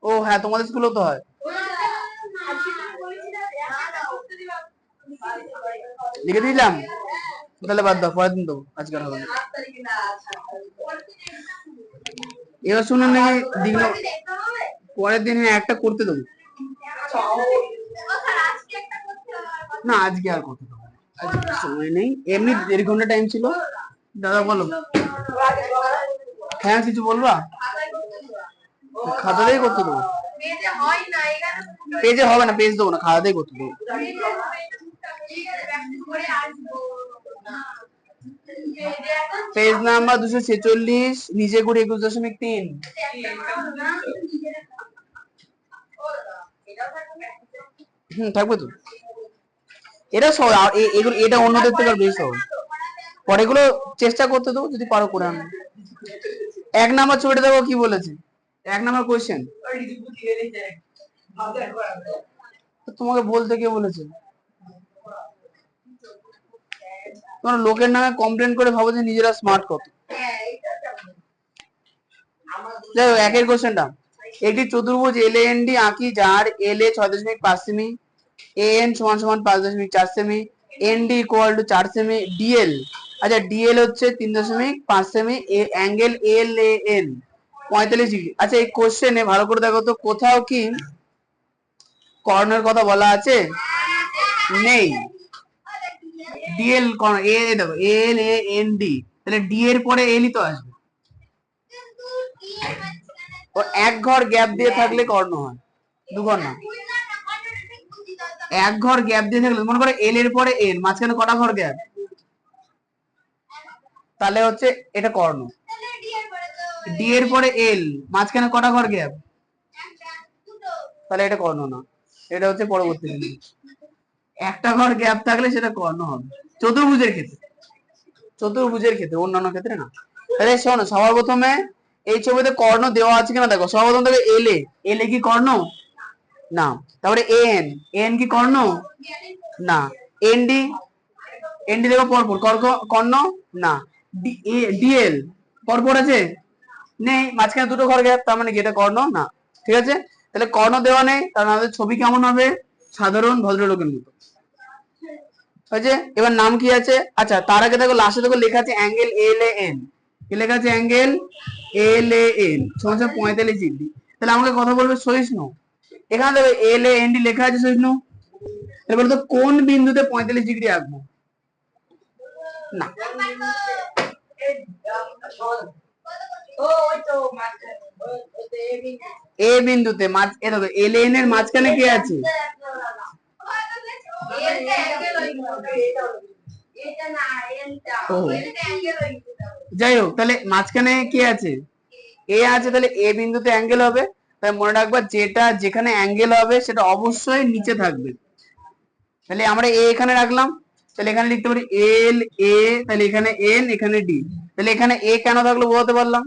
ও হ্যাঁ, তোমাদের স্কুলেও তো হয়। লিখে দিলাম, তাহলে বাদ দাও, পরের দিন দেবো, আজকে আর হবে না। এবার শুনুন নাকি দিন, পরের দিন একটা করতে দেবো না, আজকে আর করতে দেবো, আজকে সময় নেই, এমনি 1.5 ঘন্টা টাইম ছিল। দাদা বলো। হ্যাঁ, কিছু বলবা? খাতাতেই করতে দেবো, পেজে হবে না, পেজ দেবো না, খাতাতেই করতে দেবো। পেজ নাম্বার 246, নিচে করে 21.3। থাকবে তো এটা সব, এগুলো এটা অন্যদের থেকে বেশ সহজ। পরে এগুলো চেষ্টা করতে দেবো যদি পারো করে আনো। 1 নাম্বার ছবিটা দেখো কি বলেছে, 1 নাম্বার কোয়েশ্চেন। তোমাকে বলতে কে বলেছে? তোমরা লোকের নামে কমপ্লেন করে ভাবো যে নিজেরা স্মার্ট কত। যাই হোক, 1 কোয়েশ্চেনটা, একটি চতুর্ভুজ LAND আঁকি যার LA 6.5 semi, AN = 5.4 semi, ND = 4 semi, DL, আচ্ছা DL হচ্ছে 3.5 সেমি, অ্যাঙ্গেল LAN 45 ডিগ্রি। আচ্ছা এই কোশ্চেনে ভালো করে দেখো তো, কোথাও কি কর্ণের কথা বলা আছে? নেই। ডিএল কর্ণ, এ দেখো LAND, তাহলে ডি এর পরে এলই তো আসবে। ও 1 ঘর গ্যাপ দিয়ে থাকলে কর্ণ হয়, 2 ঘর না। 1 ঘর গ্যাপ দিয়ে থাকলে, মনে করো এল এর পরে এল, মাঝখানে কটা ঘর গ্যাপ, তাহলে হচ্ছে এটা কর্ণ। ডি এর পরে এল, মাঝখানে কটা ঘর গ্যাপ, তাহলে এটা কর্ণ না, এটা হচ্ছে পরবর্তী বিন্দু। একটা ঘর গ্যাপ থাকলে সেটা কর্ণ হবে চতুর্ভুজের ক্ষেত্রে, অন্যান্য ক্ষেত্রে না। তাহলে শোনো, সবার প্রথমে এই ছবিতে কর্ণ দেওয়া আছে কিনা দেখো। সর্বপ্রথম দেখো এল এ কি কর্ণ? না। তারপরে এন কি কর্ণ? না। এনডি, দেখো পরপর কর্ণ না। ডিএল পরপর আছে? নেই, মাঝখানে 2টো ঘর গ্যাপ, তার মানে কি এটা কর্ণ না। ঠিক আছে, তাহলে কর্ণ দেওয়া নেই, তাহলে আমাদের ছবি কেমন হবে? সাধারণ ভদ্রলোকের মতো হয়েছে। এবার নাম কি আছে? আচ্ছা তার আগে দেখো লাস্টে দেখো লেখা আছে অ্যাঙ্গেল LAN, কি লেখা আছে? Angle LAN = 45 degree. তাহলে আমাকে কথা বলবে সহিষ্ণু। এখানে দেখো LAND লেখা আছে সহিষ্ণু। এবার বলতো কোন বিন্দুতে 45 ডিগ্রি আঁকবো? না, এ বিন্দুতে এ দেখো LAN এর মাঝখানে কি আছে? যাই হোক, তাহলে মাঝখানে কি আছে? এ আছে, তাহলে এ বিন্দুতে অ্যাঙ্গেল হবে। তাই মনে রাখবা, যেটা যেখানে অ্যাঙ্গেল হবে সেটা অবশ্যই নিচে থাকবে। তাহলে আমরা এ এখানে রাখলাম, তাহলে এখানে লিখতে পারি এল এ, তাহলে এখানে এন, এখানে ডি। তাহলে এখানে এ কেন থাকলো বোঝাতে পারলাম,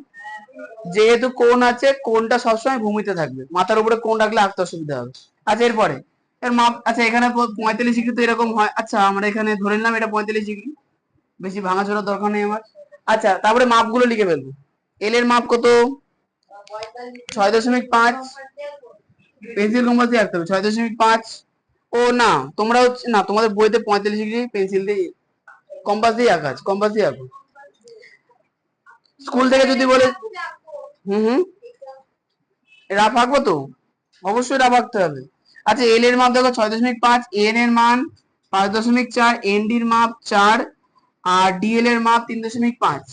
যেহেতু কোণ আছে, কোণটা সবসময় ভূমিতে থাকবে, মাথার উপরে কোণ রাখলে আঁকতে অসুবিধা হবে। আচ্ছা এরপরে এর মাপ, আচ্ছা এখানে 45 ডিগ্রি তো এরকম হয়। আচ্ছা আমরা এখানে ধরে নিলাম এটা 45 ডিগ্রি, বেশি ভাঙাচোরার দরকার নেই আমার। আচ্ছা তারপরে মাপগুলো লিখে ফেলবো। এল এর মাপ কত? 6.5, পেন্সিল কম্পাস দিয়ে আঁকতে হবে 6.5। ও না, তোমরা হচ্ছে না, তোমাদের বইতে 45 ডিগ্রি পেন্সিল দিয়ে কম্পাস দিয়ে আঁকা আছে, কম্পাস দিয়ে আঁকো। স্কুল থেকে যদি বলে রাফ আঁকবো তো, অবশ্যই রাফ আঁকতে হবে। আচ্ছা এল এর মাপ দেখো 6.5, এন এর মান 5.4, এন ডির মাপ 4, আর ডিএল এর মাপ 3.5।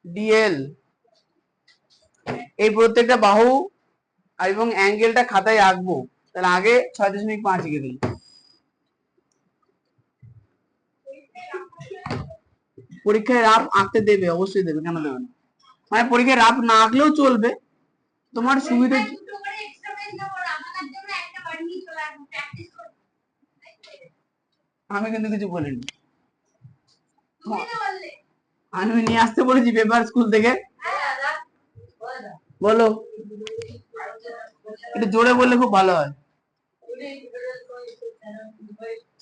ডিএল এই প্রত্যেকটা বাহু এবং অ্যাঙ্গেলটা খাতায় আঁকবো, তাহলে আগে 6.5 লিখে দিই। পরীক্ষায় রাফ আঁকতে দেবে, অবশ্যই দেবে, কেন দেবে না? মানে পরীক্ষায় রাফ না আঁকলেও চলবে, তোমার সুবিধা। আমি কিন্তু কিছু বলিনি, আমি নিয়ে আসতে বলেছি পেপার স্কুল থেকে। বলো, একটু জোরে বললে খুব ভালো হয়।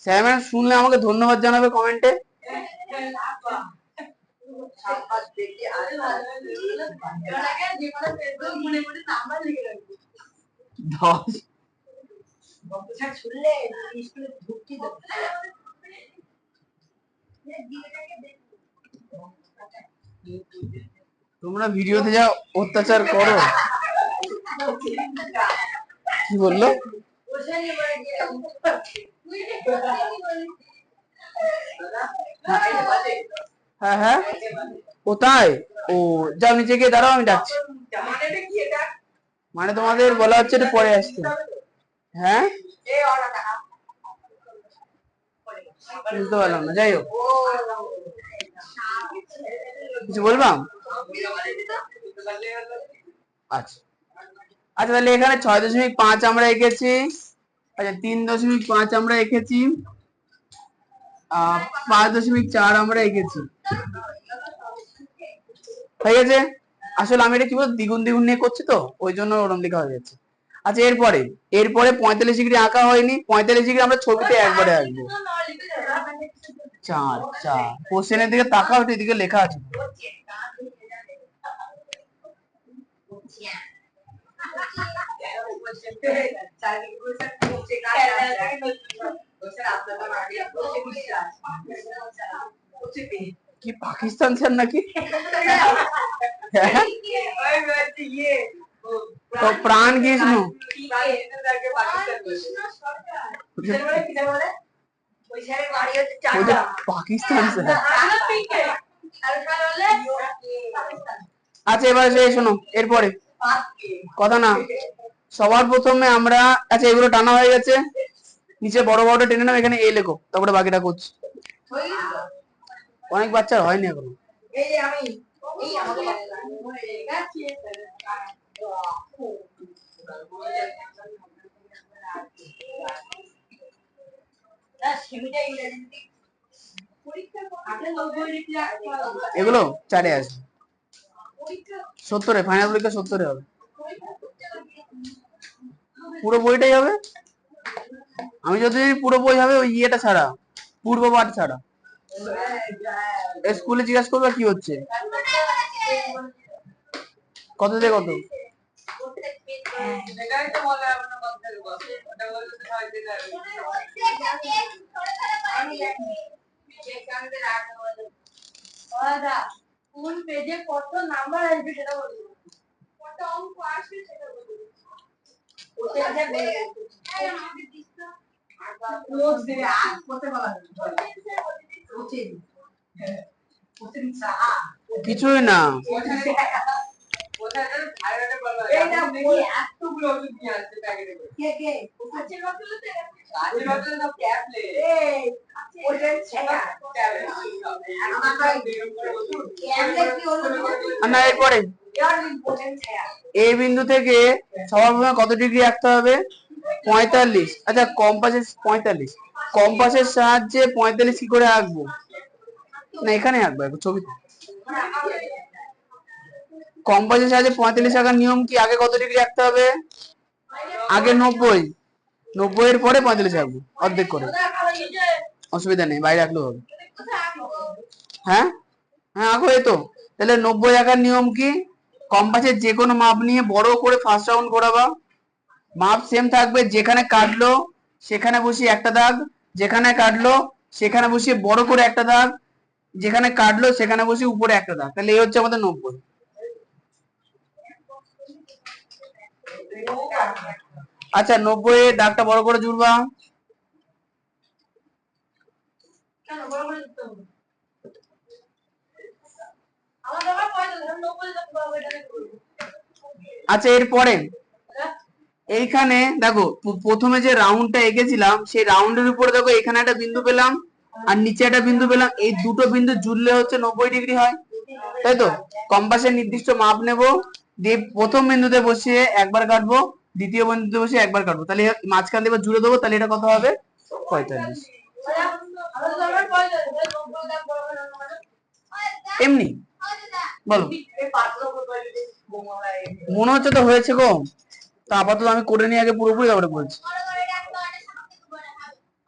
স্যার ম্যাম শুনলে আমাকে ধন্যবাদ জানাবে কমেন্টে। তোমরা ভিডিওতে যা অত্যাচার করো। কি বললো? হ্যাঁ হ্যাঁ, কোথায়? ও যাও নিচে গিয়ে দাঁড়াও, আমি ডাকছি। মানে তোমাদের বলা হচ্ছে একটু পরে আসতে। হ্যাঁ বুঝতে পারলাম না, যাই হোক কিছু বলবাম। আচ্ছা আচ্ছা, তাহলে এখানে 6.5 আমরা এঁকেছি। আচ্ছা 3.5 আমরা এঁকেছি, 5.4 আমরা এঁকেছি, হয়ে গেছে। আসলে আমি এটা কি বলতো দ্বিগুণ দ্বিগুণ নিয়ে করছি তো, ওই জন্য ওরম লেখা হয়ে যাচ্ছে। আচ্ছা এরপরে এরপরে 45 ডিগ্রি আঁকা হয়নি, 45 ডিগ্রি আমরা ছবিতে একবারে আঁকবো। 4 কোশ্চেনের দিকে তাকাও, এদিকে লেখা আছে। কি পাকিস্তান স্যার নাকি? তো প্রাণ কৃষ্ণ পাকিস্তান স্যার। আচ্ছা এবার শোনো, এরপরে কথা না, সবার প্রথমে আমরা, আচ্ছা এগুলো টানা হয়ে গেছে, নিচে বড় বড়টা টেনে নাও, এখানে এ লেখো, তারপরে বাকিটা করছি। অনেক বাচ্চার হয়নি এখনো। এগুলো 4-এ আছে, 70-এ ফাইনাল পরীক্ষা 70-এ হবে, পুরো বইটাই হবে। আমি যদি পুরো বই হবে ওই ইয়েটা ছাড়া, পূর্ব পাঠ ছাড়া। স্কুলে জিজ্ঞাসা করবে কি হচ্ছে, কত থেকে কত। কোন পেজে কত নাম্বার আসবে সেটা বলবো, কত অঙ্ক আসবে সেটা বলবো। কিছুই না, না এরপরে এই বিন্দু থেকে সবার প্রথমে কত ডিগ্রি আঁকতে হবে, 45। আচ্ছা কম্পাসের 45, কম্পাসের সাহায্যে 45 কি করে আঁকবো, না এখানে আঁকবো ছবিতে। কম্পাসের সাহায্যে 45 আঁকার নিয়ম কি, আগে কত ডিগ্রি আঁকতে হবে, আগে 90, 90 এর পরে 45 আঁকবো অর্ধেক করে, অসুবিধা নেই, বাইরে আঁকলেও হবে। হ্যাঁ হ্যাঁ আঁকো, এই তো। তাহলে 90 আঁকার নিয়ম কি, কম্পাসের যে কোনো মাপ নিয়ে বড় করে ফার্স্ট রাউন্ড ঘোরাবা, মাপ সেম থাকবে, যেখানে কাটলো সেখানে বসিয়ে একটা দাগ, যেখানে কাটলো সেখানে বসিয়ে বড় করে একটা দাগ, যেখানে কাটলো সেখানে বসিয়ে উপরে একটা দাগ, তাহলে এই হচ্ছে আমাদের 90। আচ্ছা 90 এর দাগটা বড় করে জুড়বা, আচ্ছা এরপরে এইখানে দেখো প্রথমে যে রাউন্ডটা এঁকেছিলাম সেই রাউন্ডের উপরে দেখো এখানে একটা বিন্দু পেলাম আর নিচে একটা বিন্দু পেলাম, এই দুটো বিন্দু জুড়লে হচ্ছে 90 ডিগ্রি হয়, তাই তো। কম্পাসের নির্দিষ্ট মাপ নেব, দিয়ে প্রথম বিন্দুতে বসিয়ে একবার কাটবো, দ্বিতীয় বিন্দুতে বসিয়ে একবার কাটবো, তাহলে মাঝখান দিয়ে জুড়ে দেবো, তাহলে এটা কত হবে, 45। এমনি বলো, মনে হচ্ছে তো হয়েছে গো, তা আপাতত আমি করে নিয়ে আগে পুরোপুরি তারপরে বলছি।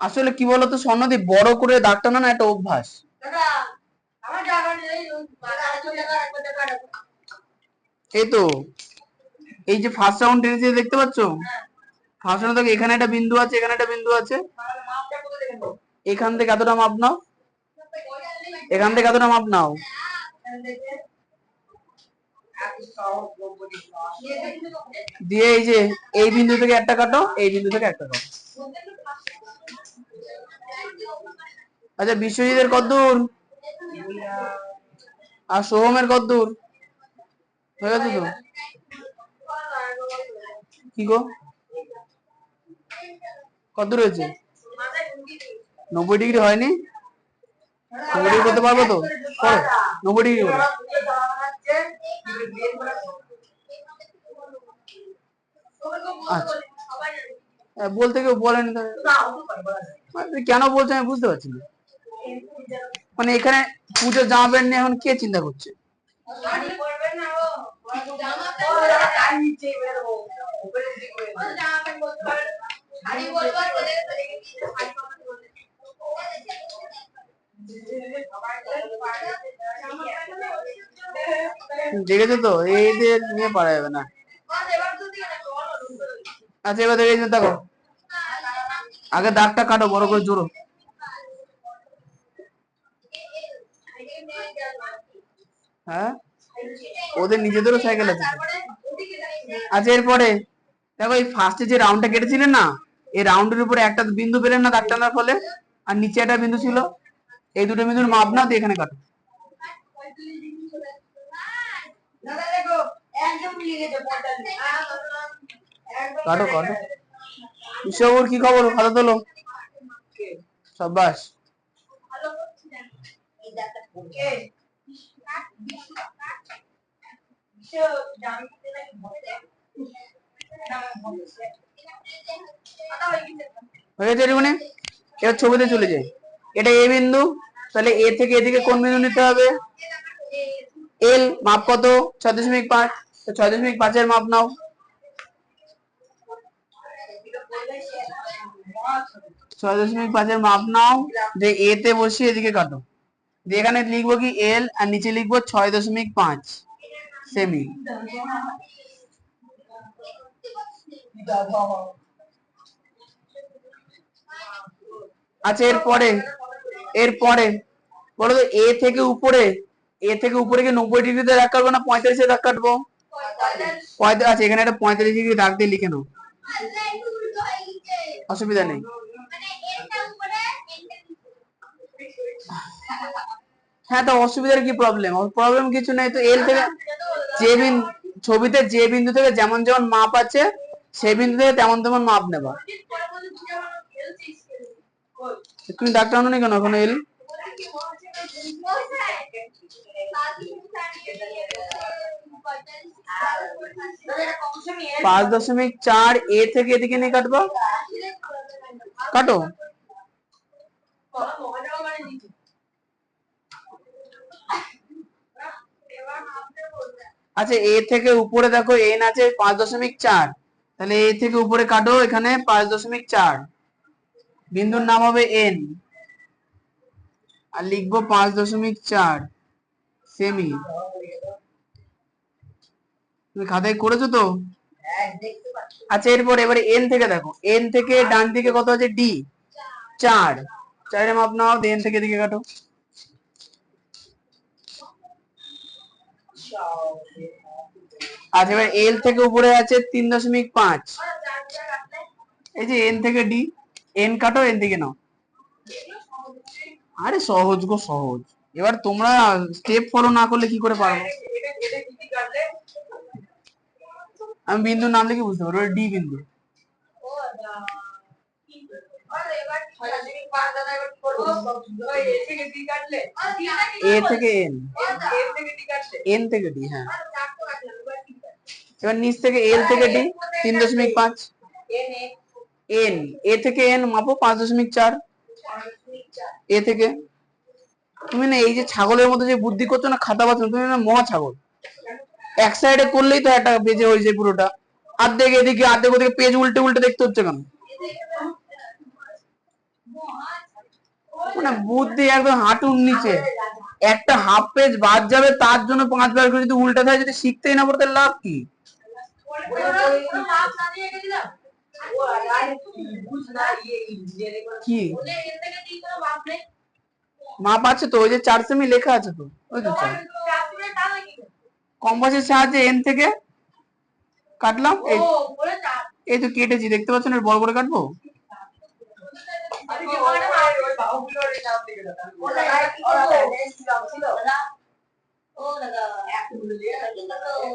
আসলে কি বলতো স্বর্ণদীপ, বড় করে দাগ টানা না একটা অভ্যাস। এই তো এই যে ফার্স্ট রাউন্ড টেনেছে দেখতে পাচ্ছ, ফার্স্ট রাউন্ড থেকে এখানে একটা বিন্দু আছে, এখানে একটা বিন্দু আছে, এখান থেকে এতটা মাপ নাও, এখান থেকে এতটা মাপ নাও, দিয়ে এই যে এই বিন্দু থেকে একটা কাটো, এই বিন্দু থেকে একটা কাটো। আচ্ছা বিশ্বজিতের কতদূর আর সোহমের কতদূর হয়ে গেছে তো, কি গো কতদূর হয়েছে, 90 ডিগ্রি হয়নি? 90 ডিগ্রি করতে পারবো তো? করো 90 ডিগ্রি করো। আচ্ছা, বলতে কেউ বলেনি তো, কেন বলছো আমি বুঝতে পারছি না। মানে এখানে পুজোর জামা প্যান্ট নিয়ে এখন কে চিন্তা করছে? দেখেছো তো, এইদের নিয়ে পারা যাবে না। আচ্ছা এবার দেখো, আগে দাগটা কাটো বড় করে জোরো। হ্যাঁ, ওদের নিজেদেরও সাইকেল আছে। আচ্ছা এরপরে দেখো, এই ফার্স্টে যে রাউন্ডটা কেটেছিলেন না, এই রাউন্ডের উপরে একটা বিন্দু পেলেন না দাগ টানার ফলে, আর নিচে একটা বিন্দু ছিল, এই দুটো বিন্দুর মাপ নাও দিয়ে এখানে কাটো। কাটো কাটো। ঈশ্বর কি খবর, খাতা তোলো। সাবাস। হয়ে গেছে এরকম। এবার ছবিতে চলে যাই। এটা এ বিন্দু, তাহলে এ থেকে এদিকে কোন বিন্দু নিতে হবে? এল। মাপ কত? 6.5। তো 6.5 এর মাপ নাও। 6.5 এর মাপ নাও, যে এ তে বসিয়ে এদিকে কাটো। এখানে লিখবো কি এল, আর নিচে লিখবো 6.5 সেমি। আচ্ছা এরপরে বলো তো, এ থেকে উপরে কি 90 ডিগ্রিতে দাগ কাটবো না 45 দাগ কাটবো? আচ্ছা এখানে একটা 45 ডিগ্রি দাগ দিয়ে লিখে নাও, অসুবিধা নেই। হ্যাঁ, তো অসুবিধার কি প্রবলেম কিছু নেই তো। এল থেকে যে বিন্দু, ছবিতে যে বিন্দু থেকে যেমন যেমন মাপ আছে, সেই বিন্দু থেকে তেমন তেমন মাপ নেবা। তুমি দাগ টানো নি কেন এখন? এল 5.4 এ থেকে এদিকে নিয়ে কাটবো। কাটো। আচ্ছা এ থেকে উপরে দেখো এন আছে 5.4, তাহলে এ থেকে উপরে কাটো, এখানে 5.4, বিন্দুর নাম হবে এন, আর লিখবো 5.4 সেমি। তুমি খাতায় করেছো তো? আচ্ছা এবারে এন থেকে দেখো, এন থেকে ডান দিকে কত আছে? ডি 4, 4 মাপ নাও, এন থেকে দিকে কাটো। আচ্ছা এবার এল থেকে উপরে আছে 3.5, এই যে এন থেকে ডি, এন কাটো, এন থেকে নাও। আরে সহজ গো সহজ। এবার তোমরা স্টেপ ফলো না করলে কি করে পারবো? আমি বিন্দুর নাম লিখে বুঝতে পারবো, ডি বিন্দু। এ থেকে এন, এন থেকে ডি। হ্যাঁ, এবার নিচ থেকে এল থেকে ডি 3.5, এন, এ থেকে এন মাপো 5.4 এ থেকে। তুমি না এই যে ছাগলের মতো যে বুদ্ধি করছো না, খাতা পাচ্ছ, তুমি না মহা ছাগল। এক সাইডে করলেই তো একটা পেজে হয়ে যায় পুরোটা, অর্ধেক এদিকে অর্ধেক ওদিকে, পেজ উল্টে উল্টে দেখতে হচ্ছে কেন? মানে বুদ্ধি একদম হাঁটুর নিচে। একটা হাফ পেজ বাদ যাবে তার জন্য 5 বার করে যদি উল্টা থাকে, যদি শিখতেই না পড়তে লাভ কি? কি মাপ আছে তো, ওই যে 4 সেমি লেখা আছে তো, ওই তো কম্পাসের সাহায্যে এন থেকে কাটলাম। এই তো কেটেছি, দেখতে পাচ্ছেন, বড় করে কাটবো।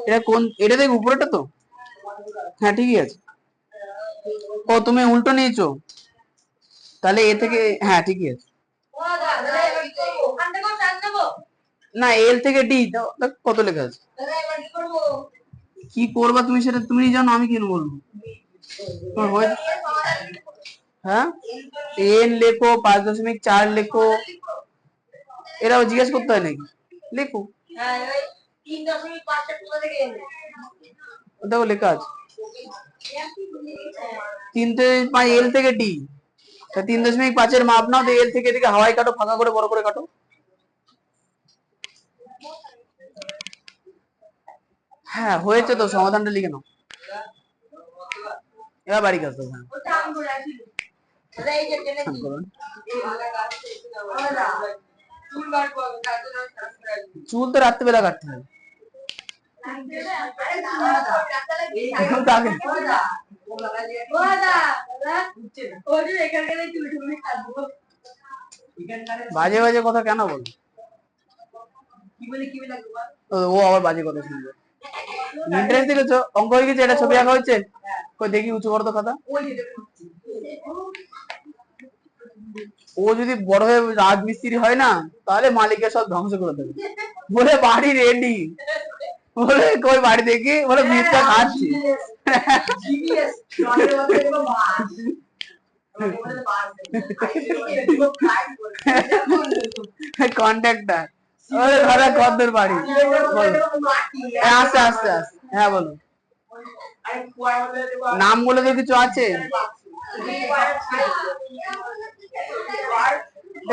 এটা কোন, এটা দেখ উপরেটা তো। হ্যাঁ ঠিকই আছে। ও তুমি উল্টো নিয়েছো। তাহলে এ থেকে, হ্যাঁ ঠিকই আছে। না এল থেকে ডি কত লেখা আছে? কি করবা তুমি সেটা তুমি জানো, আমি কেন বলবো? হ্যাঁ এন লেখো, 5.4 লেখো, এরাও জিজ্ঞেস করতে হয় নাকি? লেখো। দেখো লেখা আছে 3.5 এল থেকে ডি। 3.5 মাপ নাও, এল থেকে এদিকে হাওয়াই কাটো, ফাঁকা করে বড় করে কাটো। হ্যাঁ হয়েছে তো, সমাধানটা লিখে নাও। এবার বাড়ি কাজ। চুল তো রাত্রিবেলা কাটতে হবে। বাজে বাজে কথা কেন বল? ও আবার বাজে কথা শুনবে। ইন্টারেস্ট দেখেছো? অঙ্ক হয়ে গেছে, এটা ছবি আঁকা হচ্ছে, কই দেখি উঁচু করো তো খাতা। ও যদি বড় হয়ে রাজমিস্ত্রি হয় না, তাহলে মালিকের সব ধ্বংস করে দেবে। বলে বাড়ি রেডি, বলে কই বাড়ি দেখি, বলে মিথ্যা খাচ্ছি। কন্ট্রাক্টর, ওরে ঘরে কদ্দুর বাড়ি, আস্তে আস্তে আস্তে, হ্যাঁ বলো। নাম বলে তো কিছু আছে?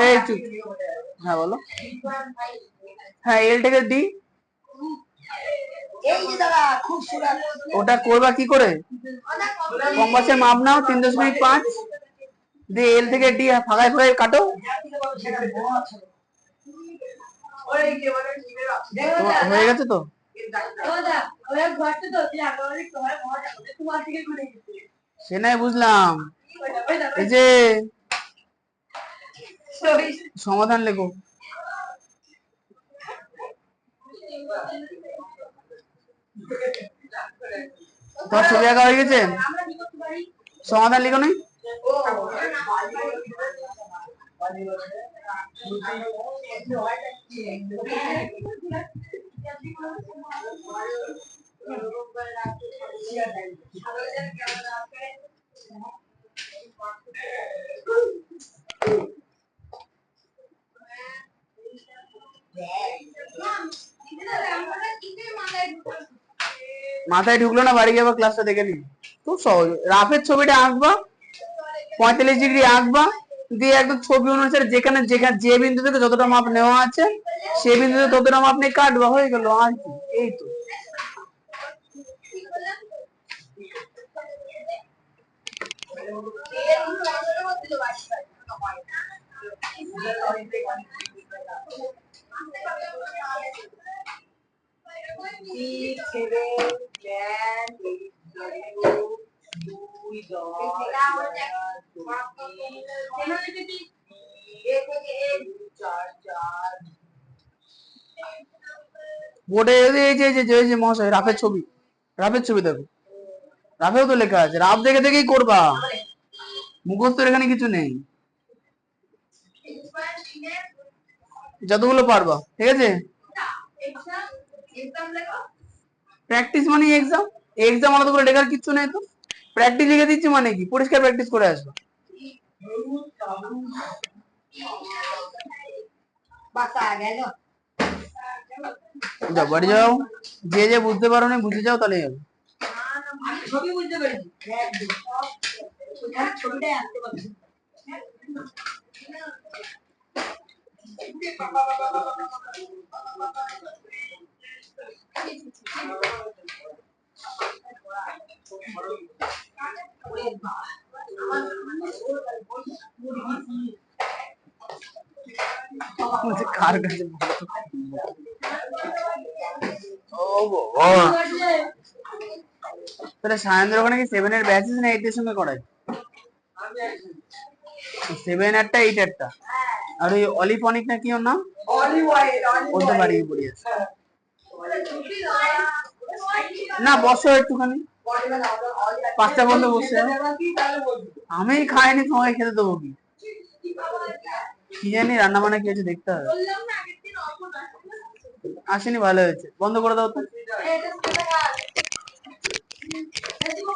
এই চুপ। হ্যাঁ বলো। হ্যাঁ এল থেকে ডি, ওটা করবা কি করে? কম্পাসের মাপ নাও 3.5 দিয়ে এল থেকে ডি ফাঁকায় ফাঁকায় কাটো। হয়ে গেছে তো? সে নাই বুঝলাম, এই যে সমাধান লেখো। তোমার ছবি আঁকা হয়ে গেছে, সমাধান লিখো নাই? মাথায় ঢুকলো না, বাড়ি গিয়ে ক্লাসটা দেখে নি। খুব সহজ, রাফের ছবিটা আঁকবা, 45 ডিগ্রি আঁকবা, দিয়ে একদম ছবি অনুসারে যেখানে যেখানে যে বিন্দু থেকে যতটা মাপ নেওয়া আছে সেই বিন্দুতে ততটা মাপ নিয়ে কাটবা, হয়ে গেল। আর কি, এই তো। বোর্ডে এই যে মহাশয় রাফের ছবি, রাফের ছবি দেখো, রাফেও তো লেখা আছে, রাফ দেখে দেখেই করবা, মুখস্থ এখানে কিছু নেই, যতগুলো পারবা, ঠিক আছে। প্র্যাকটিস মানে এক্সাম, এক্সাম আলাদা করে লেখার কিছু নেই তো। প্র্যাকটিস লিখে দিচ্ছি মানে কি, পরিষ্কার প্র্যাকটিস করে আসবো। যাও বাড়ি যাও, যে যে বুঝতে পারো না বুঝে যাও, তাহলে যাবে। ছবি বুঝতে পেরেছি, ছবিটাই আনতে পারছি। কার কাছে তাহলে সায়ন্দ্র ওখানে কি 7 এর ব্যাচ না 8 এর সঙ্গে করাই? 7 একটা 8 একটা, আর ওই অলিফনিক না কি ওর নাম, ওটা বাড়িয়ে পড়িয়েছে। না বসো একটুখানি, 5টা বন্ধ বসে, আমি খাইনি, তোমাকে খেতে দেবো কি? কি জানি রান্না বান্না কি আছে দেখতে হবে। আসেনি, ভালো হয়েছে, বন্ধ করে দাও তো।